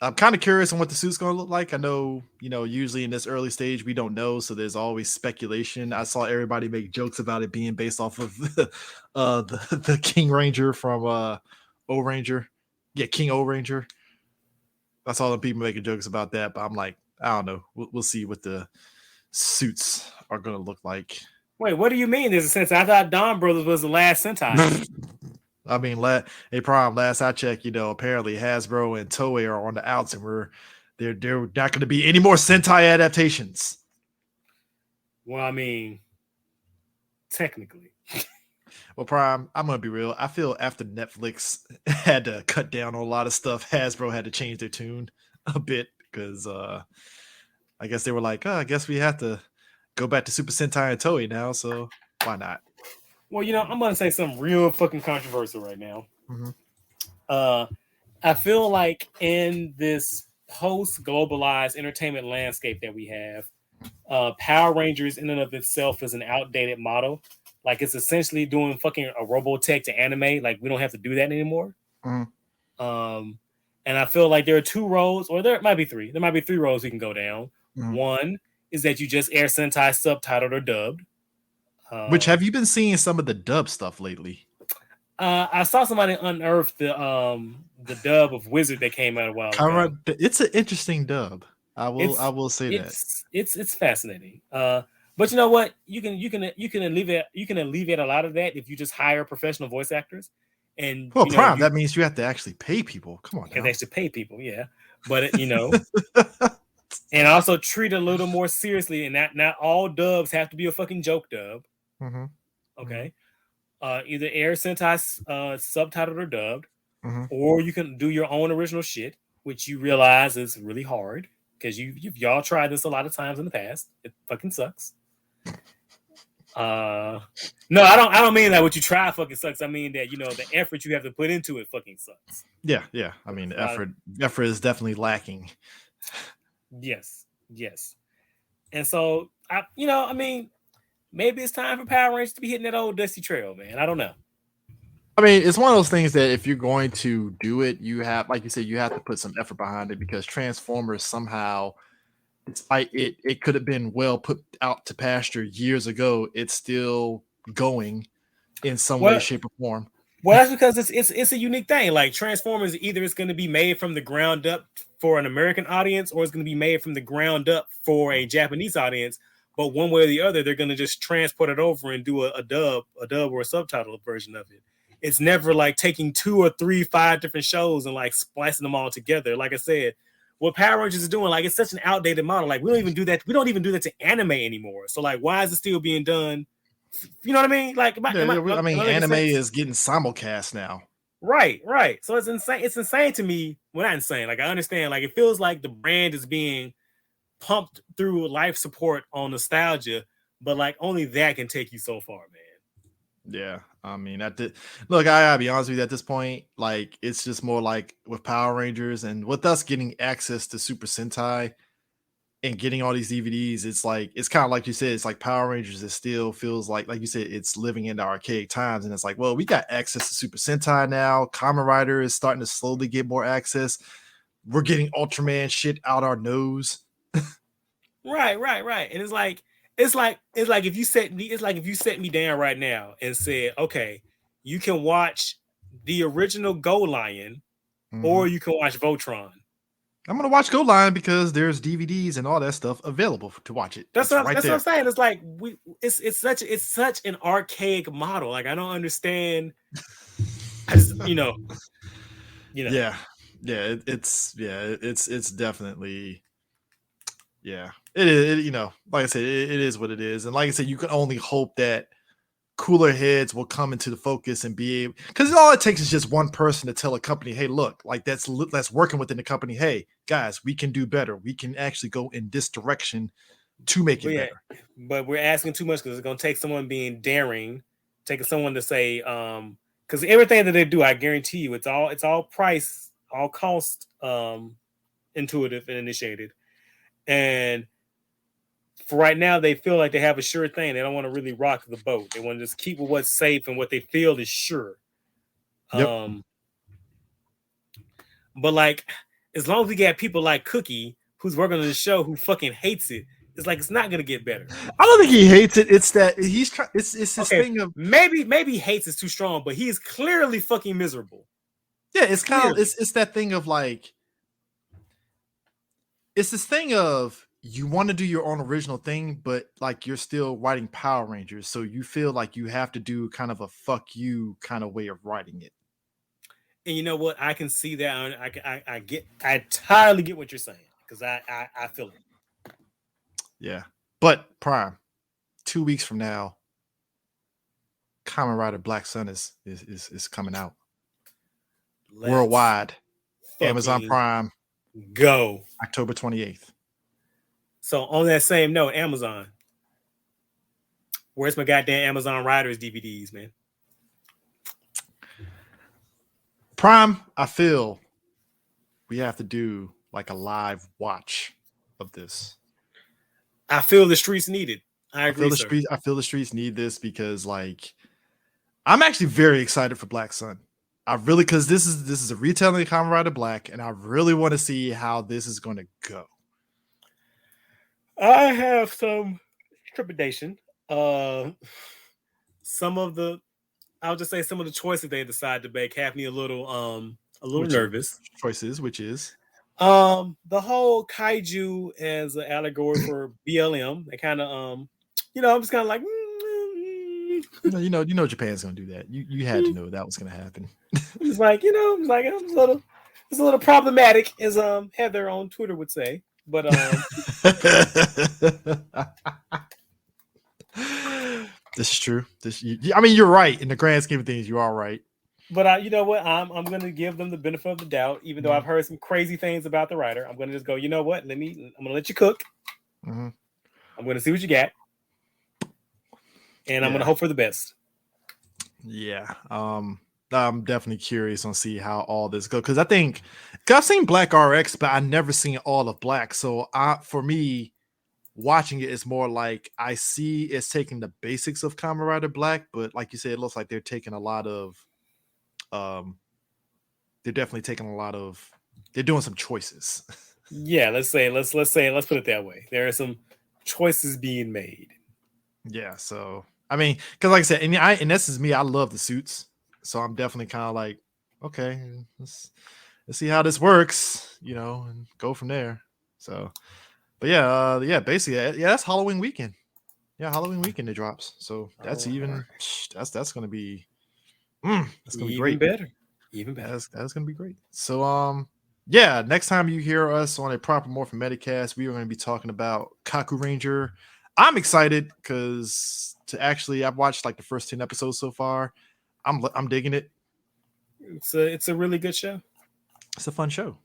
I'm kind of curious on what the suit's going to look like. I know, usually in this early stage, we don't know. So there's always speculation. I saw everybody make jokes about it being based off of the King Ranger from O Ranger. Yeah, King O Ranger. I saw the people making jokes about that, but I'm like, I don't know. We'll see what the suits are going to look like. Wait, what do you mean there's a Sentai? I thought Dawn Brothers was the last Sentai. I mean, last I checked, apparently Hasbro and Toei are on the outs, and they're not going to be any more Sentai adaptations. Well, I mean, technically. Well, Prime, I'm going to be real. I feel after Netflix had to cut down on a lot of stuff, Hasbro had to change their tune a bit, because I guess they were like, I guess we have to go back to Super Sentai and Toei now, so why not? Well, I'm going to say something real fucking controversial right now. Mm-hmm. I feel like in this post-globalized entertainment landscape that we have, Power Rangers in and of itself is an outdated model. Like, it's essentially doing fucking a Robotech to anime. Like, we don't have to do that anymore. Mm-hmm. And I feel like there are two roads, or there might be three. There might be three roads we can go down. Mm-hmm. One is that you just air Sentai subtitled or dubbed. Which, have you been seeing some of the dub stuff lately? I saw somebody unearth the dub of Wizard that came out a while ago. It's an interesting dub. I will say that. It's fascinating. But you know what? You can alleviate a lot of that if you just hire professional voice actors, and Well, Prime, that means you have to actually pay people. Come on, you have now. to actually pay people, yeah. But and also treat it a little more seriously, and not all dubs have to be a fucking joke dub. Mm-hmm. Okay. Either air Sentai subtitled or dubbed, mm-hmm. or you can do your own original shit, which you realize is really hard because y'all tried this a lot of times in the past. It fucking sucks. No, I don't mean that what you try fucking sucks. I mean that the effort you have to put into it fucking sucks. Yeah. I mean, effort is definitely lacking. Yes. And so maybe it's time for Power Rangers to be hitting that old dusty trail, man. I don't know. I mean, it's one of those things that if you're going to do it, you have, like you said, you have to put some effort behind it, because Transformers somehow, despite it could have been well put out to pasture years ago, it's still going in some way, shape, or form. Well, that's because it's a unique thing. Like Transformers, either it's going to be made from the ground up for an American audience, or it's going to be made from the ground up for a Japanese audience. But one way or the other, they're going to just transport it over and do a dub or a subtitle version of it. It's never like taking 2 or 3, 5 different shows and like splicing them all together. Like I said, what Power Rangers is doing, like, it's such an outdated model. Like, we don't even do that. We don't even do that to anime anymore. So like, why is it still being done? You know what I mean? Like, anime is getting simulcast now. Right. So it's insane. It's insane to me. Well, not insane. Like, I understand. Like, it feels like the brand is being pumped through life support on nostalgia, but like only that can take you so far, man. Yeah, I mean, look, I gotta be honest with you, at this point, like, it's just more like with Power Rangers and with us getting access to Super Sentai and getting all these DVDs, it's like, it's kind of like you said, it's like Power Rangers, it still feels like you said, it's living in the archaic times. And it's like, well, we got access to Super Sentai now. Kamen Rider is starting to slowly get more access. We're getting Ultraman shit out our nose. Right. And it's like if you set me down right now and said, okay, you can watch the original Go Lion, or you can watch Voltron. I'm gonna watch Go Lion because there's DVDs and all that stuff available to watch it. That's what I'm saying. It's like it's such an archaic model. Like, I don't understand. I just Yeah. It's definitely, yeah. It is, like I said, it is what it is. And like I said, you can only hope that cooler heads will come into the focus and be able, because all it takes is just one person to tell a company, hey, look, like, that's working within the company. Hey, guys, we can do better. We can actually go in this direction to make it better. But we're asking too much, because it's going to take someone being daring, taking someone to say, because everything that they do, I guarantee you, it's all price, all cost, intuitive and initiated. And for right now, they feel like they have a sure thing. They don't want to really rock the boat. They want to just keep with what's safe and what they feel is sure. Yep. But like, as long as we get people like Cookie, who's working on the show, who fucking hates it, it's like, it's not gonna get better. I don't think he hates it. It's that he's trying. It's his thing of, maybe hates is too strong, but he is clearly fucking miserable. Yeah, it's kind of it's that thing of like, it's this thing of, you want to do your own original thing, but like, you're still writing Power Rangers, so you feel like you have to do kind of a fuck you kind of way of writing it. And you know what? I can see that. I entirely get what you're saying, because I feel it. Yeah, but Prime, 2 weeks from now, Kamen Rider Black Sun is coming out worldwide. Amazon Prime. Go. October 28th. So on that same note, Amazon, where's my goddamn Amazon Riders DVDs, man? Prime, I feel we have to do like a live watch of this. I feel the streets need it. I agree. I feel the streets need this, because like, I'm actually very excited for Black Sun. I really, because this is a retelling of Kamen Rider Black, and I really want to see how this is going to go. I have some trepidation. Some of the I'll just say some of the choices they decide to make have me a little nervous. Choices, which is the whole kaiju as an allegory for BLM. They kind of I'm just kind of like you know Japan's gonna do that. You had to know that was gonna happen. it's like it's a little problematic, as Heather on Twitter would say. But this is true. I mean, you're right in the grand scheme of things. You are right. But you know what? I'm going to give them the benefit of the doubt, even though I've heard some crazy things about the writer. I'm going to just go. You know what? I'm going to let you cook. Mm-hmm. I'm going to see what you got, and I'm going to hope for the best. Yeah. I'm definitely curious on see how all this goes, because I've seen Black RX, but I never seen all of Black. So for me, watching it is more like I see it's taking the basics of Kamen Rider Black, but like you said, it looks like they're taking a lot of they're definitely taking a lot of they're doing some choices. Yeah, let's put it that way. There are some choices being made. Yeah, so I mean, because like I said, and this is me, I love the suits, so I'm definitely kind of like, okay, let's see how this works, and go from there. So, but yeah, basically, that's Halloween weekend. Yeah, Halloween weekend it drops. So that's that's gonna be that's gonna be great. Even better. That's gonna be great. So yeah, next time you hear us on a proper Morphin Metacast, we are going to be talking about Kaku Ranger. I'm excited because I've watched like the first 10 episodes so far. I'm digging it. It's a really good show. It's a fun show,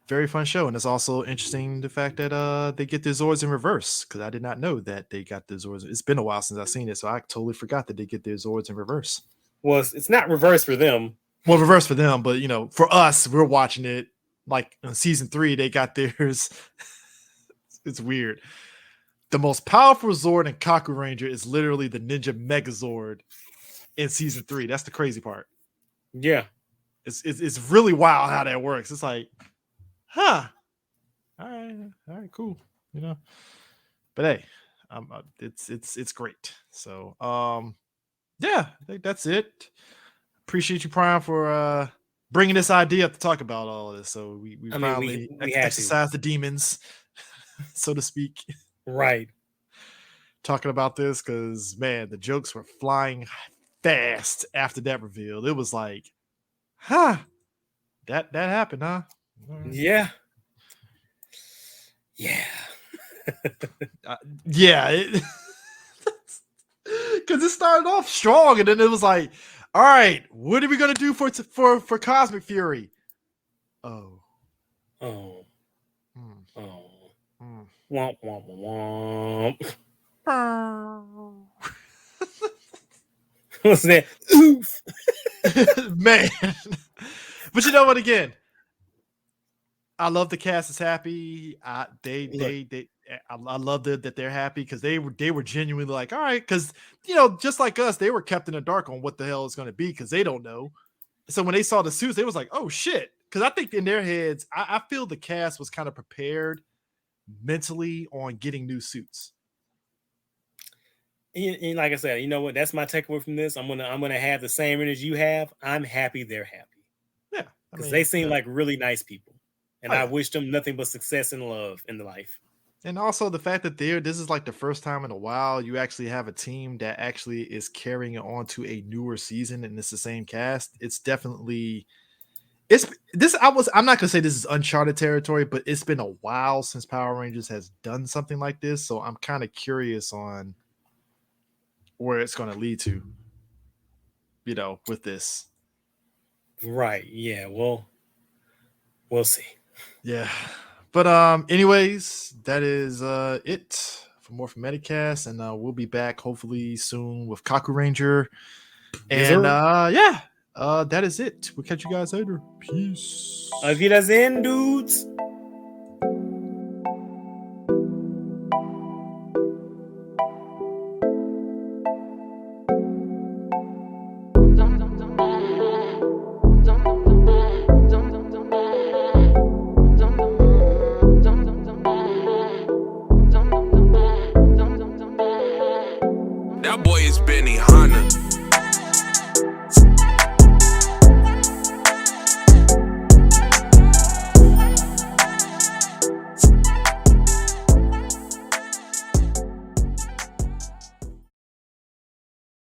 very fun show, and it's also interesting the fact that they get the Zords in reverse, because I did not know that they got the Zords. It's been a while since I've seen it, so I totally forgot that they get their Zords in reverse. Well, it's not reverse for them. Well, reverse for them, but for us, we're watching it like in season 3. They got theirs. It's weird. The most powerful Zord in Kaku Ranger is literally the Ninja Megazord in season 3. That's the crazy part. Yeah, it's really wild how that works. It's like, huh? All right, cool. But hey, it's great. So yeah, I think that's it. Appreciate you, Prime, for bringing this idea up to talk about all of this. So we finally exercised the demons, so to speak. Right. Talking about this, because man, the jokes were flying fast after that reveal. It was like, huh? That happened, huh? Yeah. Yeah. Because it started off strong, and then it was like, all right, what are we gonna do for Cosmic Fury? Oh. Womp womp womp. What's that? Oof. Man. But you know what? Again, I love the cast is happy. I love that they're happy, because they were genuinely like, all right, because just like us, they were kept in the dark on what the hell it's going to be, because they don't know. So when they saw the suits, they was like, oh shit, because I think in their heads, I feel the cast was kind of prepared mentally on getting new suits. And like I said, you know what? That's my takeaway from this. I'm gonna have the same energy you have. I'm happy they're happy. Yeah, because they seem like really nice people, and I wish them nothing but success and love in the life. And also the fact that this is like the first time in a while you actually have a team that actually is carrying it on to a newer season, and it's the same cast. It's definitely I'm not gonna say this is uncharted territory, but it's been a while since Power Rangers has done something like this. So I'm kind of curious on where it's going to lead to, with this. Right. Yeah. Well, we'll see. Yeah. But anyways, that is it for more from Metacast, and we'll be back hopefully soon with Kaku Ranger. And that is it. We'll catch you guys later. Peace. Auf Wiedersehen, dudes.